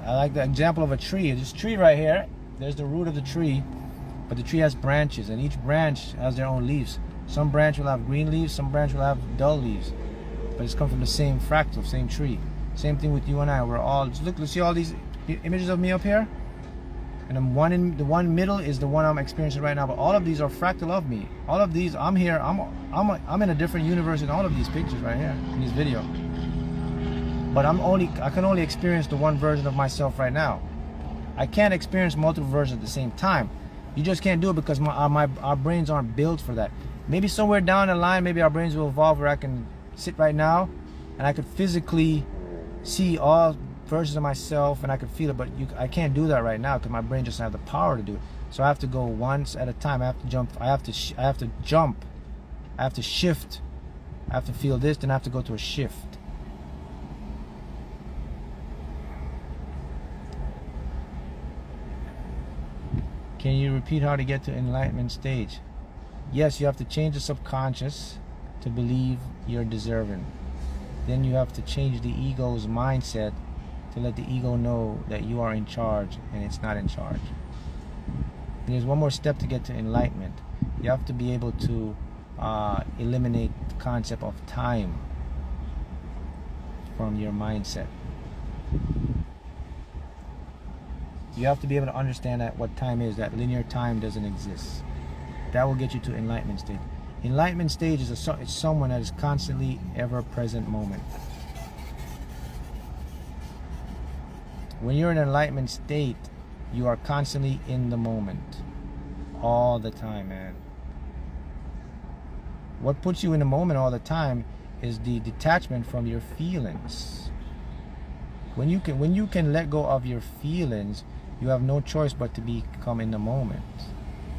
I like the example of a tree. This tree right here, there's the root of the tree, but the tree has branches, and each branch has their own leaves. Some branch will have green leaves, some branch will have dull leaves, but it's come from the same fractal, same tree. Same thing with you and I. We're all, look, see all these images of me up here? And the one middle is the one I'm experiencing right now, but all of these are fractal of me. All of these, I'm here, I'm in a different universe in all of these pictures right here, in this video. But I can only experience the one version of myself right now. I can't experience multiple versions at the same time. You just can't do it because our brains aren't built for that. Maybe somewhere down the line, maybe our brains will evolve where I can sit right now and I could physically see all versions of myself and I could feel it, but I can't do that right now because my brain doesn't have the power to do it. So I have to go once at a time. I have to jump. I have to jump. I have to shift. I have to feel this, then I have to go to a shift. Can you repeat how to get to enlightenment stage? Yes, you have to change the subconscious to believe you're deserving. Then you have to change the ego's mindset to let the ego know that you are in charge and it's not in charge. There's one more step to get to enlightenment. You have to be able to eliminate the concept of time from your mindset. You have to be able to understand that what time is, that linear time doesn't exist. That will get you to enlightenment stage. Enlightenment stage is it's someone that is constantly ever present moment. When you're in enlightenment state, you are constantly in the moment. All the time, man. What puts you in the moment all the time is the detachment from your feelings. When you can let go of your feelings, you have no choice but to become in the moment.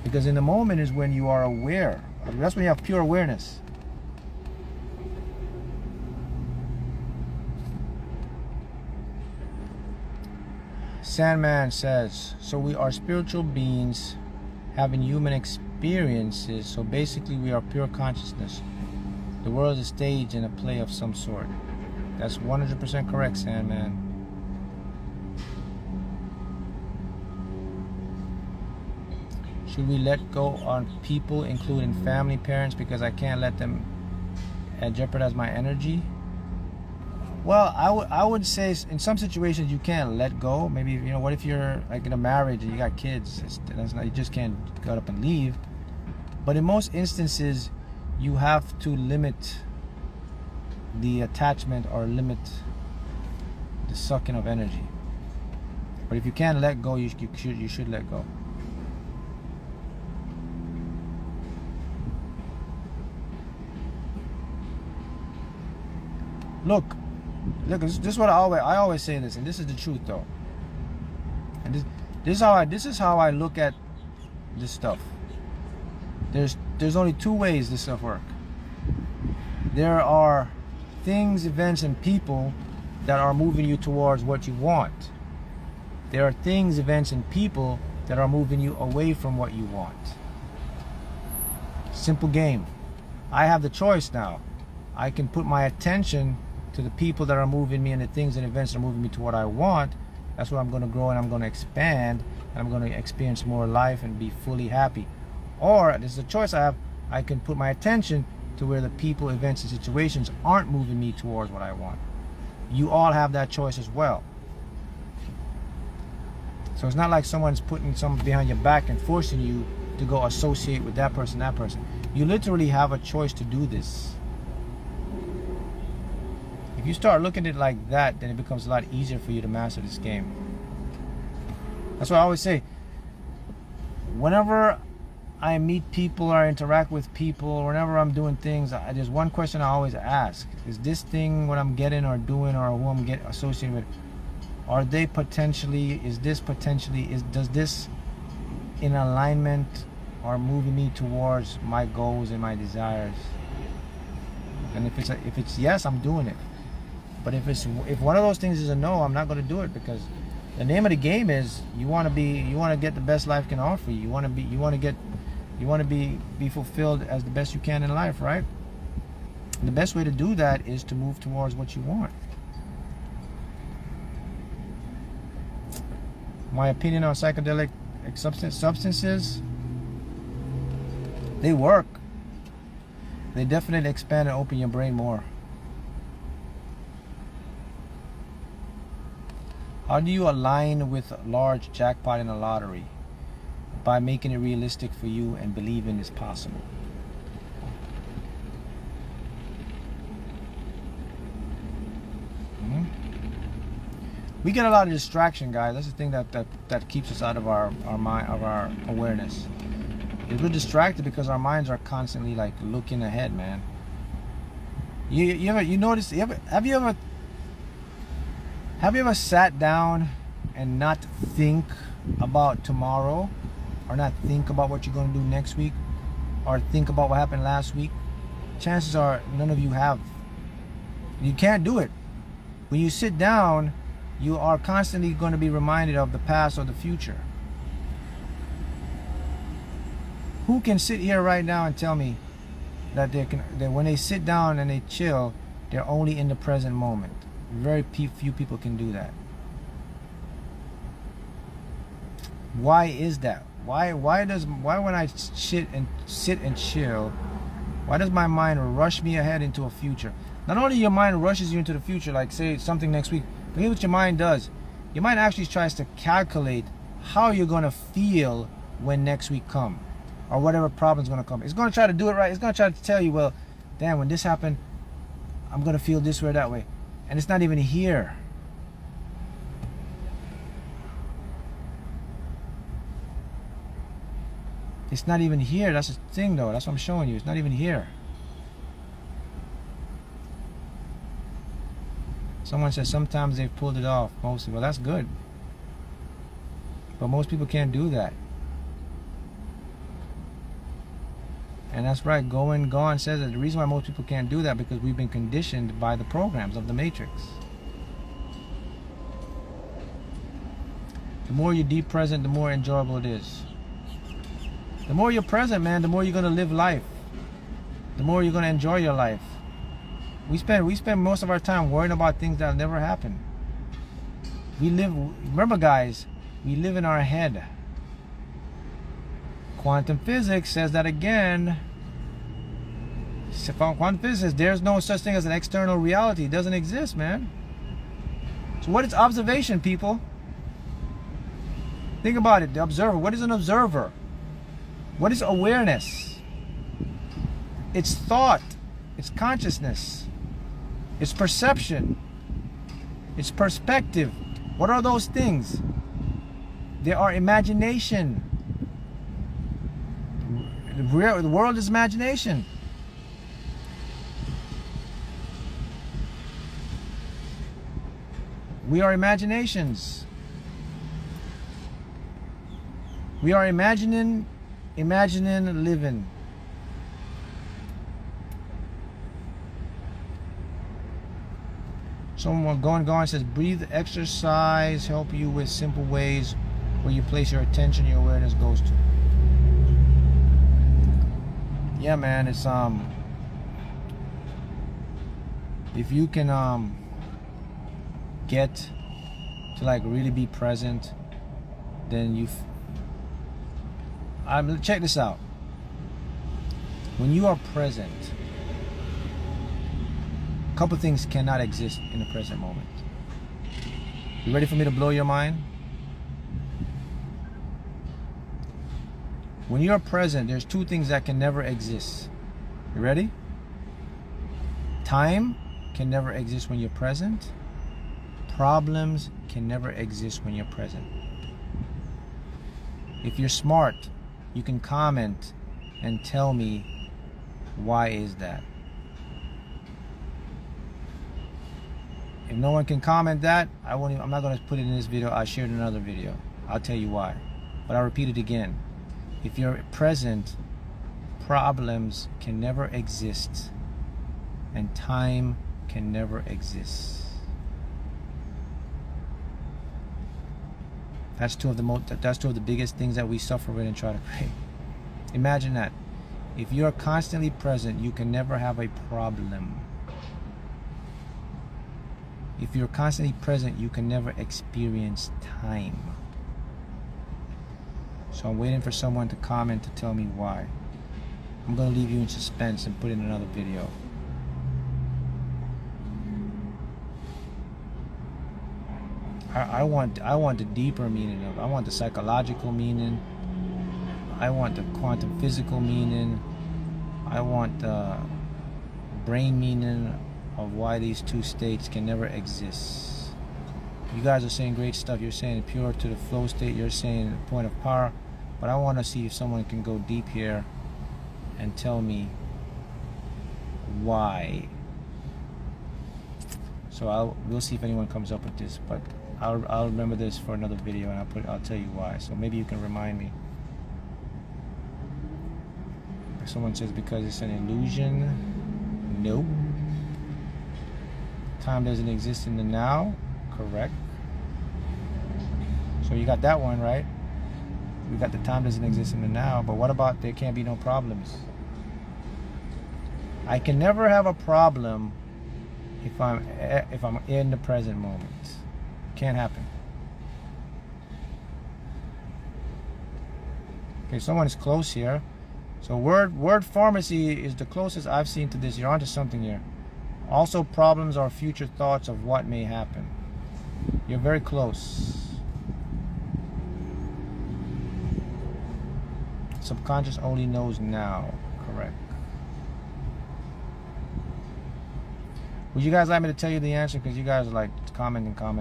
Because in the moment is when you are aware. That's when you have pure awareness. Sandman says, so we are spiritual beings having human experiences, so basically we are pure consciousness. The world is a stage and a play of some sort. That's 100% correct, Sandman. Should we let go on people, including family, parents, because I can't let them jeopardize my energy? Well, I would say in some situations you can't let go. Maybe, you know, what if you're like in a marriage and you got kids? You just can't get up and leave. But in most instances, you have to limit the attachment or limit the sucking of energy. But if you can't let go, you should let go. Look, this is what I always say this, and this is the truth though. And this is how I look at this stuff. There's only two ways this stuff works. There are things, events, and people that are moving you towards what you want. There are things, events, and people that are moving you away from what you want. Simple game. I have the choice now. I can put my attention to the people that are moving me and the things and events that are moving me to what I want. That's where I'm going to grow and I'm going to expand and I'm going to experience more life and be fully happy. Or this is a choice I have. I can put my attention to where the people, events, and situations aren't moving me towards what I want. You all have that choice as well. So it's not like someone's putting something behind your back and forcing you to go associate with that person, that person. You literally have a choice to do this. If you start looking at it like that, then it becomes a lot easier for you to master this game. That's what I always say. Whenever I meet people or I interact with people, or whenever I'm doing things, there's one question I always ask. Is this thing what I'm getting or doing or who I'm getting associated with, are they potentially, does this in alignment or moving me towards my goals and my desires? And if it's yes, I'm doing it. But if one of those things is a no, I'm not going to do it, because the name of the game is you want to get the best life can offer you. You want to be fulfilled as the best you can in life, right? And the best way to do that is to move towards what you want. My opinion on psychedelic substances, they work. They definitely expand and open your brain more. How do you align with a large jackpot in a lottery? By making it realistic for you and believing it's possible. We get a lot of distraction, guys. That's the thing that keeps us out of our mind, of our awareness. We're distracted because our minds are constantly like looking ahead, man. You notice? Have you ever sat down and not think about tomorrow? or not think about what you're going to do next week, or think about what happened last week, chances are none of you have. You can't do it. When you sit down, you are constantly going to be reminded of the past or the future. Who can sit here right now and tell me that that when they sit down and they chill, they're only in the present moment? Very few people can do that. Why is that? Why when I sit and chill, why does my mind rush me ahead into a future? Not only your mind rushes you into the future, like say something next week, but here's what your mind does. Your mind actually tries to calculate how you're going to feel when next week comes, or whatever problem's going to come. It's going to try to do it right. It's going to try to tell you, well, damn, when this happened, I'm going to feel this way or that way. And it's not even here. It's not even here. That's the thing, though. That's what I'm showing you. It's not even here. Someone says sometimes they've pulled it off. Mostly. Well, that's good. But most people can't do that. And that's right. Gone says that the reason why most people can't do that because we've been conditioned by the programs of the Matrix. The more you're deep present, the more enjoyable it is. The more you're present, man, the more you're going to live life. The more you're going to enjoy your life. We spend most of our time worrying about things that'll never happen. Remember guys, we live in our head. Quantum physics says that again. Quantum physics says there's no such thing as an external reality. It doesn't exist, man. So what is observation, people? Think about it. The observer. What is an observer? What is awareness? It's thought. It's consciousness. It's perception. It's perspective. What are those things? They are imagination. The world is imagination. We are imaginations. We are imagining, living. Someone going says, breathe exercise help you with simple ways where you place your attention, your awareness goes to. Yeah, man, it's if you can get to like really be present, then check this out. When you are present, a couple things cannot exist in the present moment. You ready for me to blow your mind? When you're present, there's two things that can never exist. You ready? Time can never exist when you're present. Problems can never exist when you're present. If you're smart, you can comment and tell me why is that. If no one can comment that, I'm not going to put it in this video. I'll share it in another video. I'll tell you why. But I'll repeat it again. If you're present, problems can never exist, and time can never exist. That's two of the biggest things that we suffer with and try to create. Imagine that. If you're constantly present, you can never have a problem. If you're constantly present, you can never experience time. So I'm waiting for someone to comment to tell me why. I'm going to leave you in suspense and put in another video. I want the deeper meaning of it. I want the psychological meaning. I want the quantum physical meaning. I want the brain meaning of why these two states can never exist. You guys are saying great stuff. You're saying pure to the flow state. You're saying the point of power. But I want to see if someone can go deep here and tell me why. So we'll see if anyone comes up with this. But I'll remember this for another video, and I'll tell you why. So maybe you can remind me. Someone says because it's an illusion. Nope. Time doesn't exist in the now. Correct. So you got that one right. We got the time doesn't exist in the now, but what about there can't be no problems? I can never have a problem if I'm in the present moment. Can't happen. Okay, someone is close here. So word pharmacy is the closest I've seen to this. You're onto something here. Also, problems are future thoughts of what may happen. You're very close. Subconscious only knows now. Correct. Would you guys like me to tell you the answer? Because you guys are like commenting. All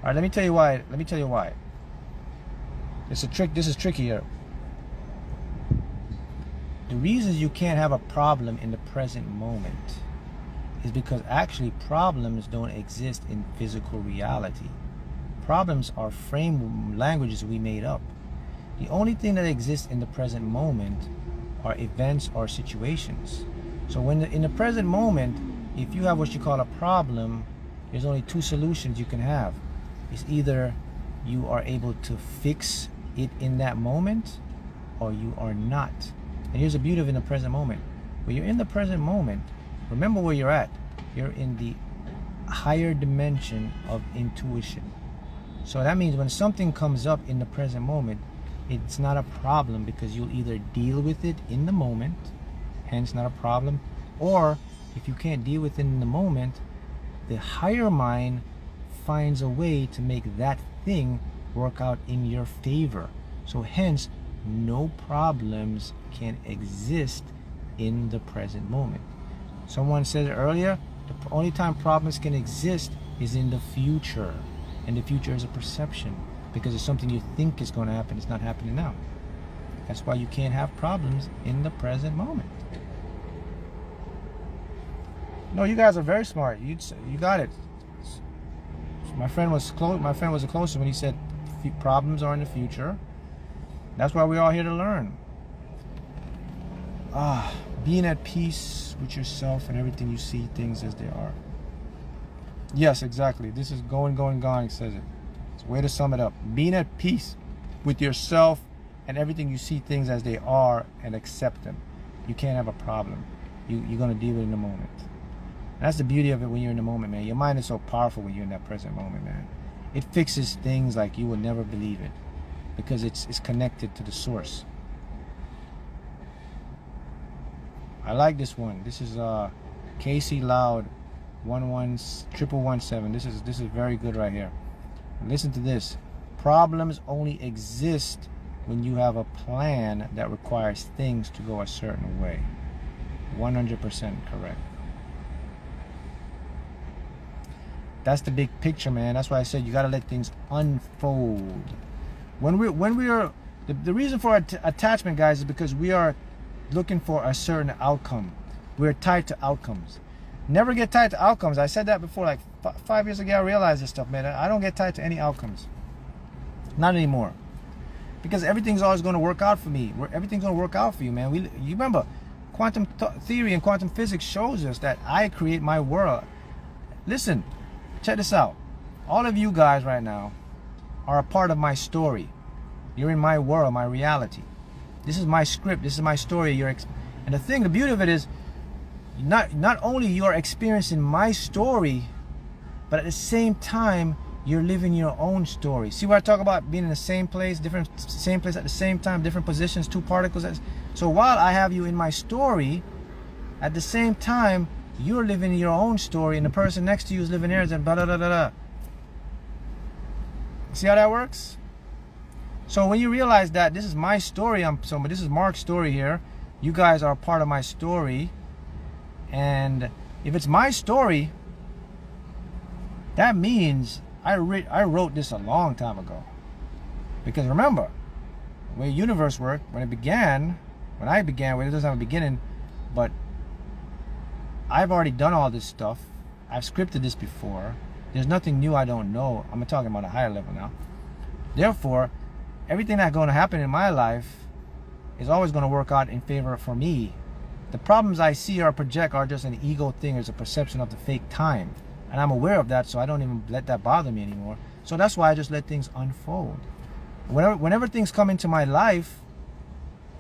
right, let me tell you why. It's a trick. This is trickier. The reasons you can't have a problem in the present moment is because actually problems don't exist in physical reality. Problems are frame languages we made up. The only thing that exists in the present moment are events or situations. So when in the present moment, if you have what you call a problem, there's only two solutions you can have. It's either you are able to fix it in that moment, or you are not. And here's the beauty of in the present moment. When you're in the present moment, remember where you're at. You're in the higher dimension of intuition. So that means when something comes up in the present moment, it's not a problem because you'll either deal with it in the moment, hence not a problem, or if you can't deal with it in the moment, the higher mind finds a way to make that thing work out in your favor. So hence, no problems can exist in the present moment. Someone said earlier, the only time problems can exist is in the future. And the future is a perception because it's something you think is going to happen. It's not happening now. That's why you can't have problems in the present moment. No, you guys are very smart. You got it. My friend was close. My friend was the closest when he said problems are in the future. That's why we're all here to learn. Being at peace with yourself and everything you see things as they are. Yes, exactly. This is going, it says it. It's a way to sum it up. Being at peace with yourself and everything you see things as they are and accept them. You can't have a problem. You're going to deal with it in the moment. And that's the beauty of it when you're in the moment, man. Your mind is so powerful when you're in that present moment, man. It fixes things like you would never believe it because it's connected to the source. I like this one. This is Casey Loud 117. This is very good right here. Listen to this. Problems only exist when you have a plan that requires things to go a certain way. 100% correct. That's the big picture, man. That's why I said you got to let things unfold. When we are the reason for attachment, guys, is because we are looking for a certain outcome. We're tied to outcomes. Never get tied to outcomes. I said that before, like 5 years ago. I realized this stuff, man. I don't get tied to any outcomes. Not anymore. Because everything's always going to work out for me. Everything's going to work out for you, man. You remember, quantum theory and quantum physics shows us that I create my world. Listen, check this out. All of you guys right now are a part of my story. You're in my world, my reality. This is my script. This is my story. And the beauty of it is, not only you're experiencing my story, but at the same time, you're living your own story. See what I talk about being in the same place, same place at the same time, different positions, two particles. So while I have you in my story, at the same time, you're living your own story, and the person next to you is living theirs, and blah, blah, blah, blah, blah. See how that works? So when you realize that this is my story, this is Mark's story here. You guys are a part of my story. And if it's my story, that means I wrote this a long time ago. Because remember, the way universe worked, when I began, well, it doesn't have a beginning, but I've already done all this stuff. I've scripted this before. There's nothing new I don't know. I'm talking about a higher level now. Therefore, everything that's going to happen in my life is always going to work out in favor for me. The problems I see or project are just an ego thing. It's a perception of the fake time. And I'm aware of that, so I don't even let that bother me anymore. So that's why I just let things unfold. Whenever things come into my life,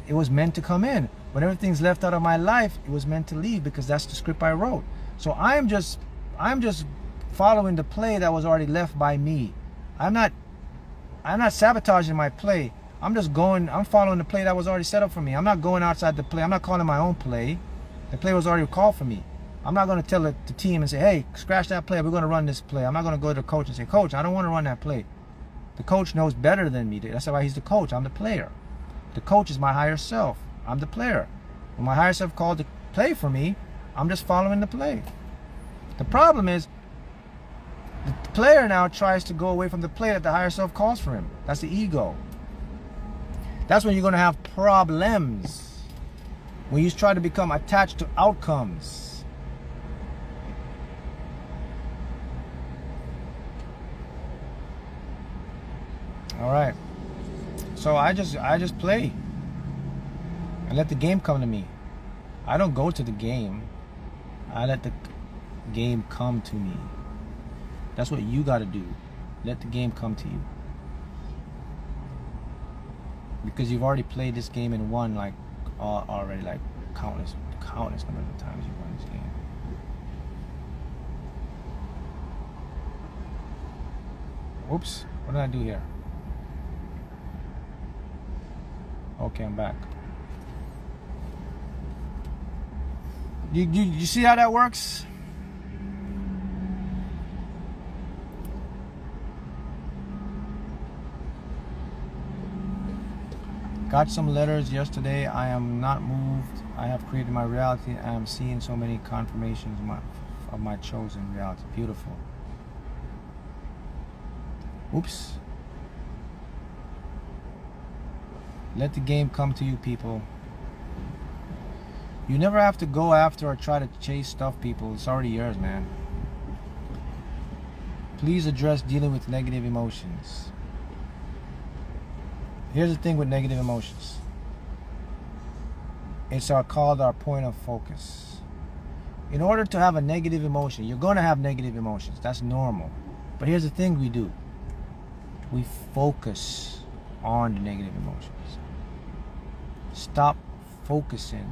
it was meant to come in. Whenever things left out of my life, it was meant to leave, because that's the script I wrote. So I'm just following the play that was already left by me. I'm not sabotaging my play. I'm following the play that was already set up for me. I'm not going outside the play. I'm not calling my own play. The play was already called for me. I'm not going to tell the team and say, hey, scratch that play. We're going to run this play. I'm not going to go to the coach and say, coach, I don't want to run that play. The coach knows better than me. That's why he's the coach. I'm the player. The coach is my higher self. I'm the player. When my higher self called to play for me, I'm just following the play. The problem is, the player now tries to go away from the play that the higher self calls for him. That's the ego. That's when you're going to have problems. When you try to become attached to outcomes. All right. So I just play. And let the game come to me. I don't go to the game. I let the game come to me. That's what you got to do. Let the game come to you. Because you've already played this game and won already countless number of times you've won this game. Oops, what did I do here? Okay, I'm back. You see how that works? Got some letters yesterday. I am not moved. I have created my reality. I am seeing so many confirmations of my chosen reality. Beautiful. Oops. Let the game come to you, people. You never have to go after or try to chase stuff, people. It's already yours, man. Please address dealing with negative emotions. Here's the thing with negative emotions. It's called our point of focus. In order to have a negative emotion, you're going to have negative emotions. That's normal. But here's the thing we do. We focus on the negative emotions. Stop focusing.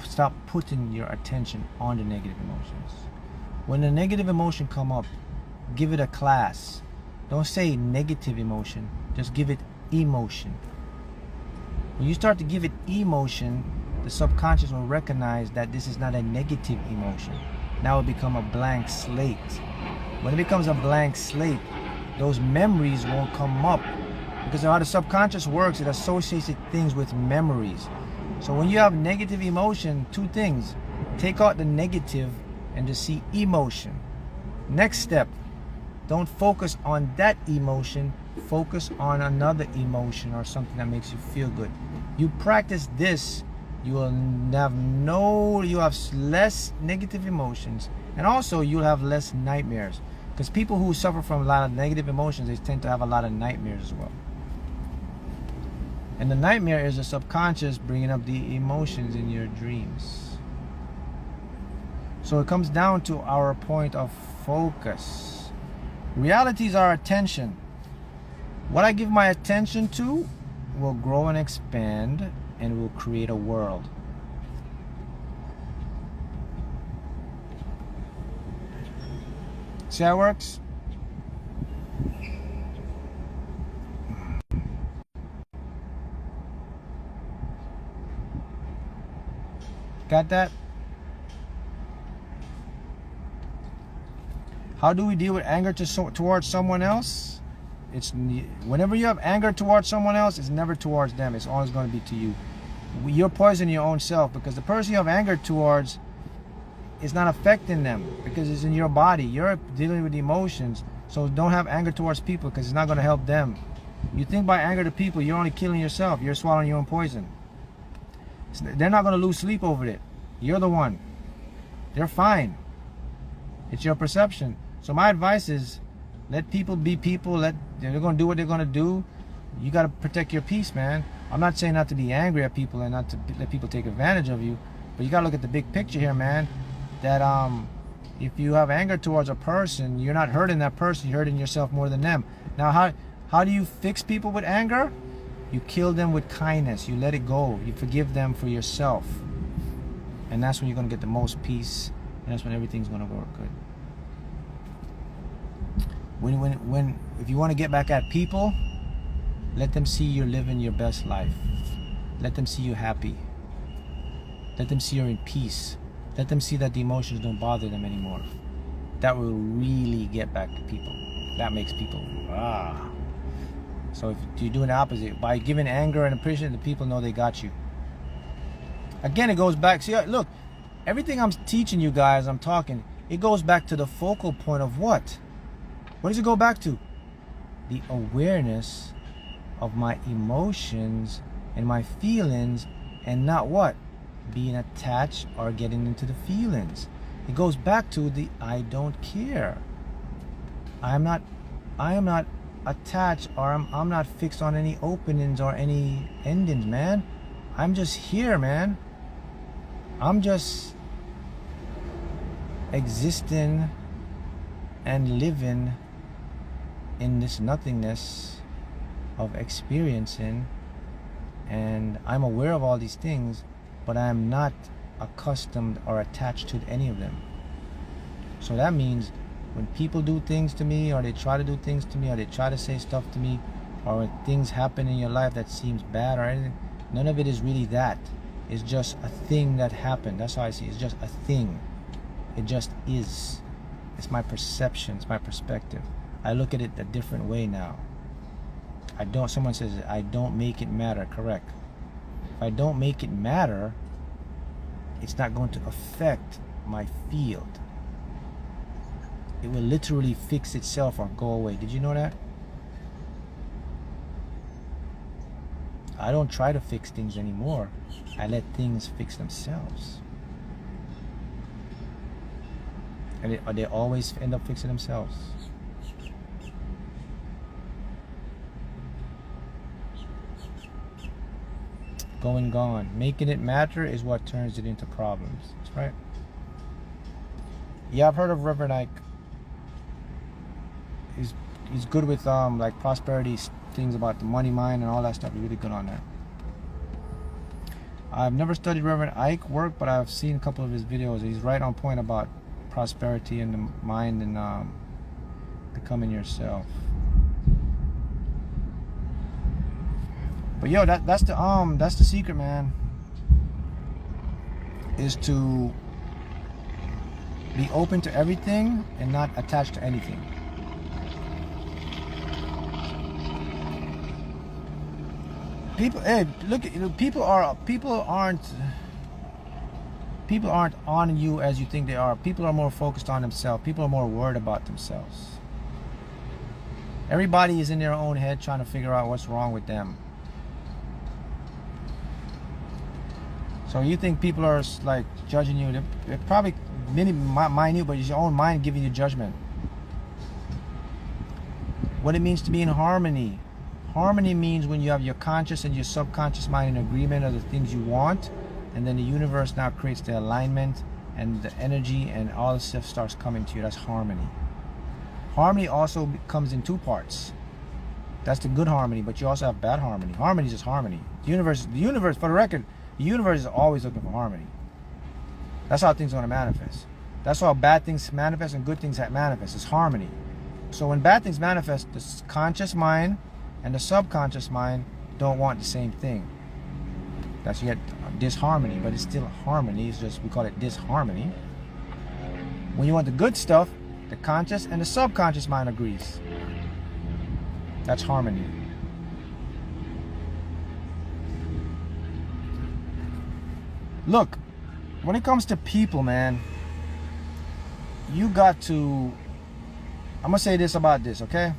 Stop putting your attention on the negative emotions. When a negative emotion come up, give it a class. Don't say negative emotion. Just give it emotion. When you start to give it emotion, the subconscious will recognize that this is not a negative emotion. Now it become a blank slate. When it becomes a blank slate, those memories won't come up, because how the subconscious works, it associates things with memories. So when you have negative emotion, two things: take out the negative and just see emotion. Next step, don't focus on that emotion, focus on another emotion or something that makes you feel good. You practice this, you will have less negative emotions, and also you'll have less nightmares. Because people who suffer from a lot of negative emotions, they tend to have a lot of nightmares as well. And the nightmare is the subconscious bringing up the emotions in your dreams. So it comes down to our point of focus. Reality is our attention. What I give my attention to will grow and expand and will create a world. See how it works? Got that? How do we deal with anger towards someone else? It's whenever you have anger towards someone else, it's never towards them. It's always going to be to you. You're poisoning your own self, because the person you have anger towards is not affecting them, because it's in your body. You're dealing with emotions, so don't have anger towards people, because it's not going to help them. You think by anger to people, you're only killing yourself. You're swallowing your own poison. They're not going to lose sleep over it. You're the one. They're fine. It's your perception. So my advice is, let people be people. They're going to do what they're going to do. You got to protect your peace, man. I'm not saying not to be angry at people and not to let people take advantage of you, but you got to look at the big picture here, man. That if you have anger towards a person, you're not hurting that person, you're hurting yourself more than them. Now, how do you fix people with anger? You kill them with kindness. You let it go. You forgive them for yourself. And that's when you're going to get the most peace, and that's when everything's going to work good. If you want to get back at people, let them see you're living your best life. Let them see you happy. Let them see you're in peace. Let them see that the emotions don't bother them anymore. That will really get back to people. That makes people So if you're doing the opposite, by giving anger and appreciation, the people know they got you. Again, it goes back. See, look, everything I'm teaching you guys, I'm talking, it goes back to the focal point of what? What does it go back to? The awareness of my emotions and my feelings, and not what? Being attached or getting into the feelings. It goes back to the I don't care. I am not attached, or I'm not fixed on any openings or any endings, man. I'm just here, man. I'm just existing and living in this nothingness of experiencing, and I'm aware of all these things, but I am not accustomed or attached to any of them. So that means when people do things to me, or they try to do things to me, or they try to say stuff to me, or when things happen in your life that seems bad or anything, none of it is really that. It's just a thing that happened. That's how I see it. It's just a thing. It just is. It's my perception. It's my perspective. I look at it a different way now. Someone says, I don't make it matter. Correct. If I don't make it matter, it's not going to affect my field. It will literally fix itself or go away. Did you know that? I don't try to fix things anymore. I let things fix themselves. And they always end up fixing themselves. Going gone. Making it matter is what turns it into problems. That's right. Yeah, I've heard of Reverend Ike. He's good with like prosperity things about the money mind and all that stuff. He's really good on that. I've never studied Reverend Ike work, but I've seen a couple of his videos. He's right on point about prosperity and the mind and becoming yourself. But yo, that's the secret, man. Is to be open to everything and not attached to anything. People, hey, look at people aren't on you as you think they are. People are more focused on themselves. People are more worried about themselves. Everybody is in their own head trying to figure out what's wrong with them. So you think people are like judging you? They're probably minute, but it's your own mind giving you judgment. What it means to be in harmony. Harmony means when you have your conscious and your subconscious mind in agreement of the things you want, and then the universe now creates the alignment and the energy, and all the stuff starts coming to you. That's harmony. Harmony also comes in two parts. That's the good harmony, but you also have bad harmony. Harmony is just harmony. The universe, for the record, the universe is always looking for harmony. That's how things are going to manifest. That's how bad things manifest and good things manifest. It's harmony. So when bad things manifest, the conscious mind and the subconscious mind don't want the same thing. That's yet disharmony, but it's still harmony. It's just, we call it disharmony. When you want the good stuff, the conscious and the subconscious mind agrees. That's harmony. Look, when it comes to people, man, you got to, I'm gonna say this about this, okay?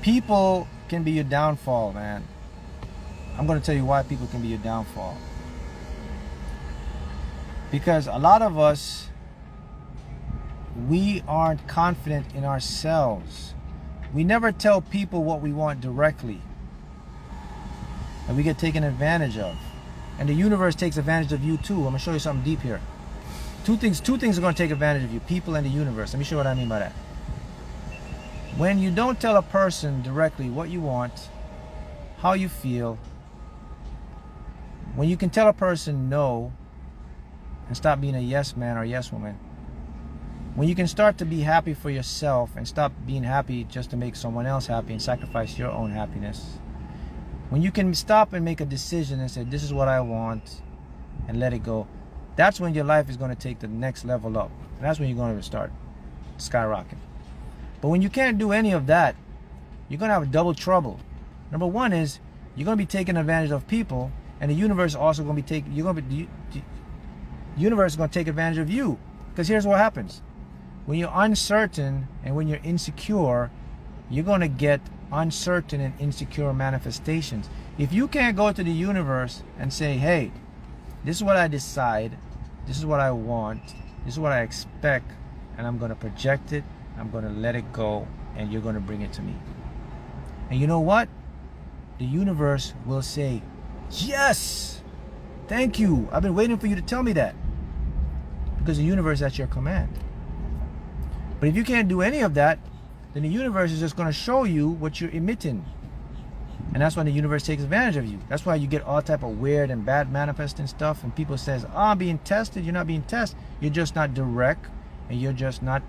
People can be your downfall, man. I'm gonna tell you why people can be your downfall. Because a lot of us, we aren't confident in ourselves. We never tell people what we want directly, and we get taken advantage of. And the universe takes advantage of you too. I'm gonna show you something deep here. Two things are gonna take advantage of you: people and the universe. Let me show you what I mean by that. When you don't tell a person directly what you want, how you feel, when you can tell a person no and stop being a yes man or yes woman, when you can start to be happy for yourself and stop being happy just to make someone else happy and sacrifice your own happiness, when you can stop and make a decision and say, this is what I want, and let it go, that's when your life is going to take the next level up. And that's when you're going to start skyrocketing. But when you can't do any of that, you're going to have double trouble. Number one is you're going to be taking advantage of people, and the universe is also going to be taking, the universe is going to take advantage of you. Because here's what happens. When you're uncertain and when you're insecure, you're going to get uncertain and insecure manifestations. If you can't go to the universe and say, hey, this is what I decide, this is what I want, this is what I expect, and I'm going to project it, I'm going to let it go, and you're going to bring it to me. And you know what? The universe will say, yes, thank you. I've been waiting for you to tell me that. Because the universe is at your command. But if you can't do any of that, then the universe is just going to show you what you're emitting. And that's when the universe takes advantage of you. That's why you get all type of weird and bad manifesting stuff. And people says, I'm being tested. You're not being tested. You're just not direct. And you're just not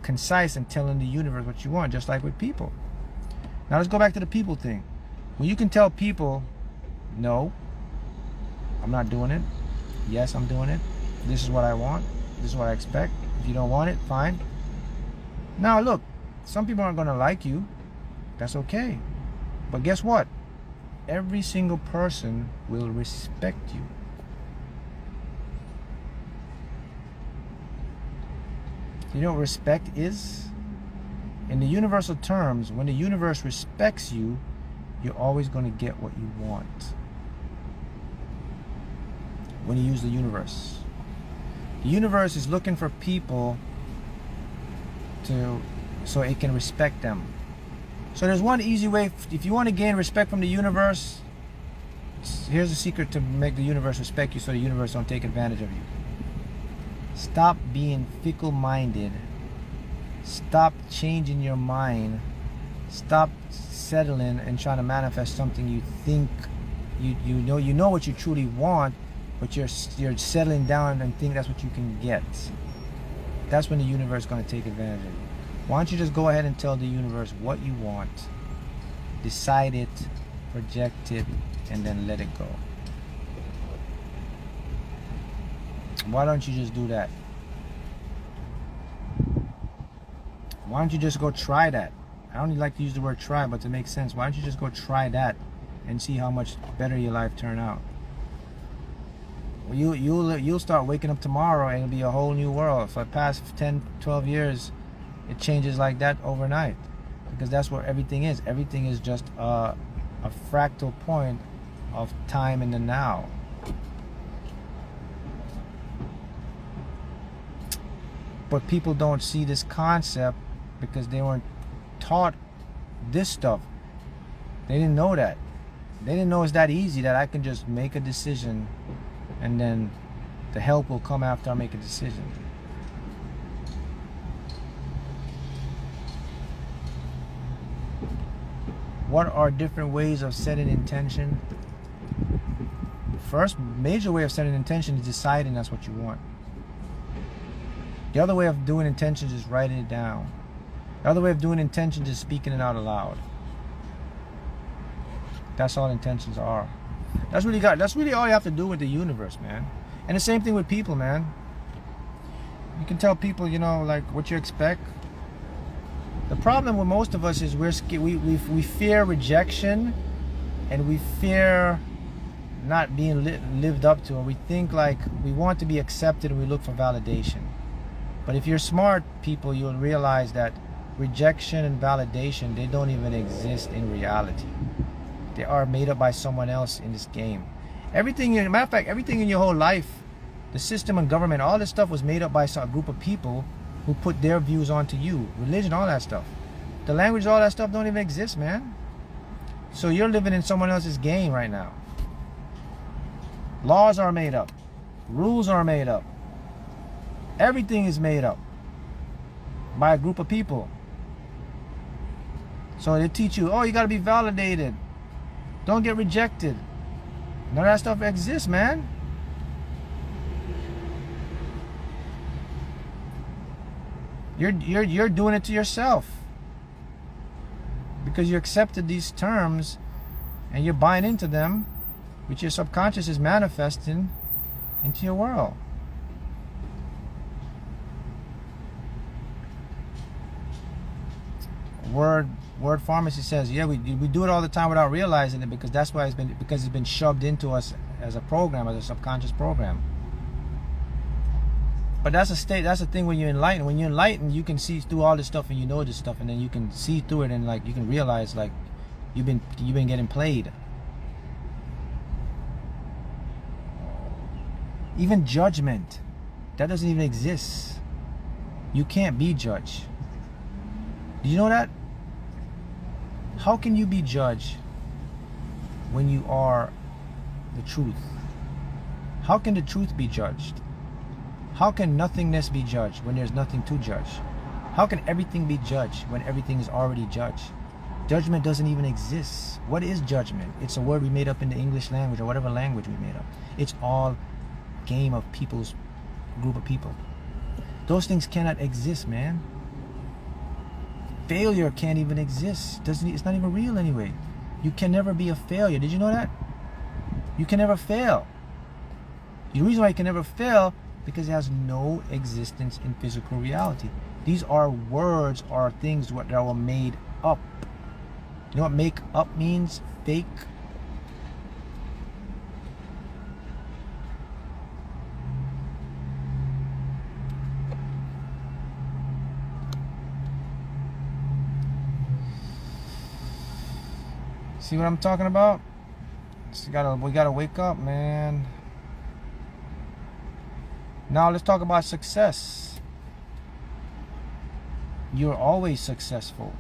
concise in telling the universe what you want, just like with people. Now let's go back to the people thing. When you can tell people, no, I'm not doing it. Yes, I'm doing it. This is what I want. This is what I expect. If you don't want it, fine. Now look, some people aren't going to like you. That's okay. But guess what? Every single person will respect you. You know what respect is? In the universal terms, when the universe respects you, you're always going to get what you want. When you use the universe. The universe is looking for people so it can respect them. So there's one easy way. If you want to gain respect from the universe, here's the secret to make the universe respect you so the universe don't take advantage of you. Stop being fickle-minded. Stop changing your mind. Stop settling and trying to manifest something you think you know what you truly want, but you're settling down and think that's what you can get. That's when the universe is going to take advantage of you. Why don't you just go ahead and tell the universe what you want, decide it, project it, and then let it go. Why don't you just do that? Why don't you just go try that? I don't like to use the word try, but to make sense, why don't you just go try that and see how much better your life turn out? Well, you'll start waking up tomorrow and it'll be a whole new world. For the past 10, 12 years, it changes like that overnight. Because that's where everything is. Everything is just a fractal point of time in the now. But people don't see this concept because they weren't taught this stuff. They didn't know that. They didn't know it's that easy that I can just make a decision and then the help will come after I make a decision. What are different ways of setting intention? First major way of setting intention is deciding that's what you want. The other way of doing intentions is writing it down. The other way of doing intentions is speaking it out aloud. That's all intentions are. That's really all you have to do with the universe, man. And the same thing with people, man. You can tell people, like what you expect. The problem with most of us is we fear rejection, and we fear not being lived up to, or we think like we want to be accepted and we look for validation. But if you're smart people, you'll realize that rejection and validation, they don't even exist in reality. They are made up by someone else in this game. Everything, as a matter of fact, everything in your whole life, the system and government, all this stuff was made up by a group of people who put their views onto you. Religion, all that stuff. The language, all that stuff don't even exist, man. So you're living in someone else's game right now. Laws are made up. Rules are made up. Everything is made up by a group of people. So they teach you, oh, you got to be validated. Don't get rejected. None of that stuff exists, man. You're doing it to yourself because you accepted these terms and you're buying into them, which your subconscious is manifesting into your world. Word Pharmacy says, yeah, we do it all the time without realizing it, because that's why it's been shoved into us as a program, as a subconscious program. But that's a state, that's the thing when you're enlightened. When you're enlightened, you can see through all this stuff and you know this stuff, and then you can see through it and like you can realize like you've been getting played. Even judgment, that doesn't even exist. You can't be judged. Do you know that? How can you be judged when you are the truth? How can the truth be judged? How can nothingness be judged when there's nothing to judge? How can everything be judged when everything is already judged? Judgment doesn't even exist. What is judgment? It's a word we made up in the English language or whatever language we made up. It's all game of people's group of people. Those things cannot exist, man. Failure can't even exist. It's not even real anyway. You can never be a failure. Did you know that? You can never fail. The reason why you can never fail, because it has no existence in physical reality. These are words or things that were made up. You know what make up means? Fake. See what I'm talking about? We gotta wake up, man. Now let's talk about success. You're always successful.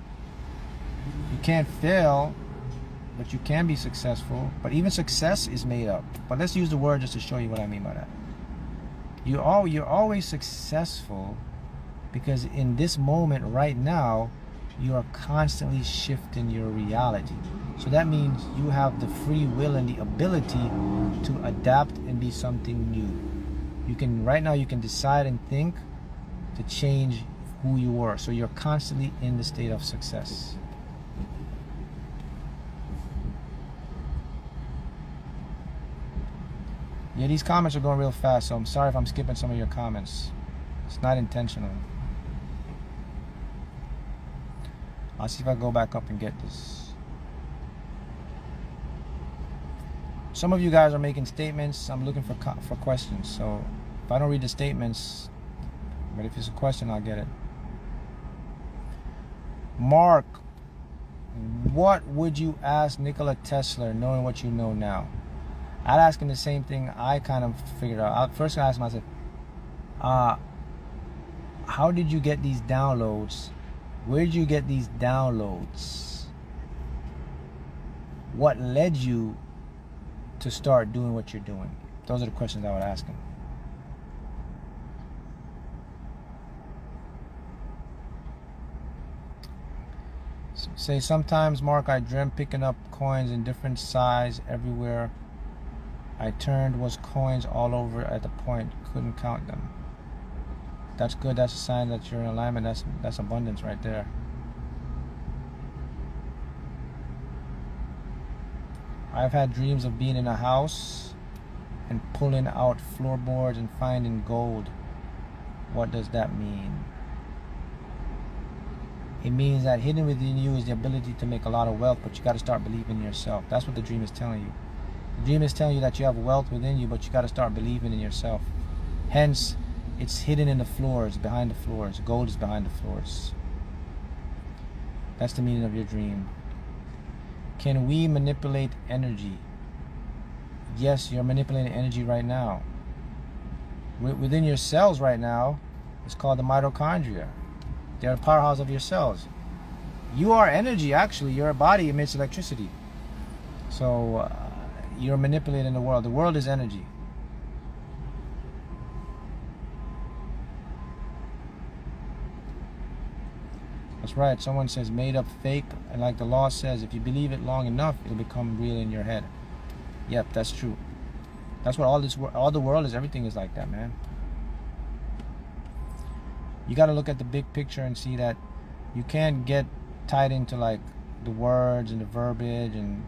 You can't fail, but you can be successful. But even success is made up. But let's use the word just to show you what I mean by that. You're always successful because in this moment right now, you are constantly shifting your reality. So that means you have the free will and the ability to adapt and be something new. Right now you can decide and think to change who you are. So you're constantly in the state of success. Yeah, these comments are going real fast, so I'm sorry if I'm skipping some of your comments. It's not intentional. I'll see if I go back up and get this. Some of you guys are making statements. I'm looking for questions. So if I don't read the statements, but if it's a question, I'll get it. Mark, what would you ask Nikola Tesla knowing what you know now? I'd ask him the same thing I kind of figured out. First I asked him, I said, how did you get these downloads? Where did you get these downloads? What led you to start doing what you're doing? Those are the questions I would ask him. Say, sometimes, Mark, I dreamt picking up coins in different size everywhere I turned was coins all over at the point, couldn't count them. That's good. That's a sign that you're in alignment. That's abundance right there. I've had dreams of being in a house and pulling out floorboards and finding gold. What does that mean? It means that hidden within you is the ability to make a lot of wealth, but you got to start believing in yourself. That's what the dream is telling you. The dream is telling you that you have wealth within you, but you got to start believing in yourself. Hence, it's hidden in the floors, behind the floors. Gold is behind the floors. That's the meaning of your dream. Can we manipulate energy? Yes, you're manipulating energy right now. Within your cells right now, It's called the mitochondria. They're the powerhouse of your cells. You are energy, actually. Your body emits electricity. So you're manipulating the world. The world is energy. That's right. Someone says made up, fake, and like the law says, if you believe it long enough, it'll become real in your head. Yep, that's true. That's what all the world is. Everything is like that, man. You got to look at the big picture and see that you can't get tied into like the words and the verbiage and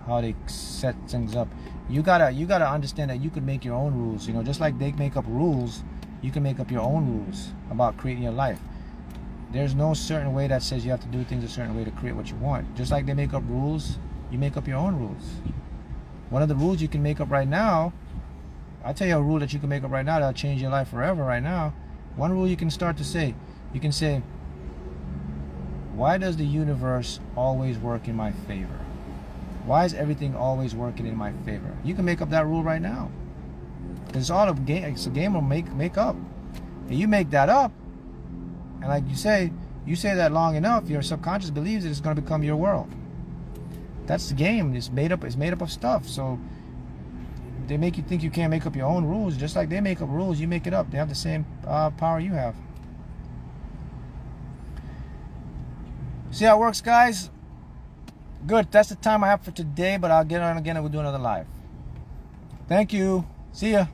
how they set things up. You gotta understand that you could make your own rules. You know, just like they make up rules, you can make up your own rules about creating your life. There's no certain way that says you have to do things a certain way to create what you want. Just like they make up rules, you make up your own rules. One of the rules you can make up right now, I'll tell you a rule that you can make up right now that'll change your life forever right now. One rule you can start to say, you can say, why does the universe always work in my favor? Why is everything always working in my favor? You can make up that rule right now. It's all a game. It's a game of make up. And you make that up, and like you say that long enough, your subconscious believes that it's going to become your world. That's the game. It's made up. It's made up of stuff. So they make you think you can't make up your own rules. Just like they make up rules, you make it up. They have the same power you have. See how it works, guys? Good. That's the time I have for today, but I'll get on again and we'll do another live. Thank you. See ya.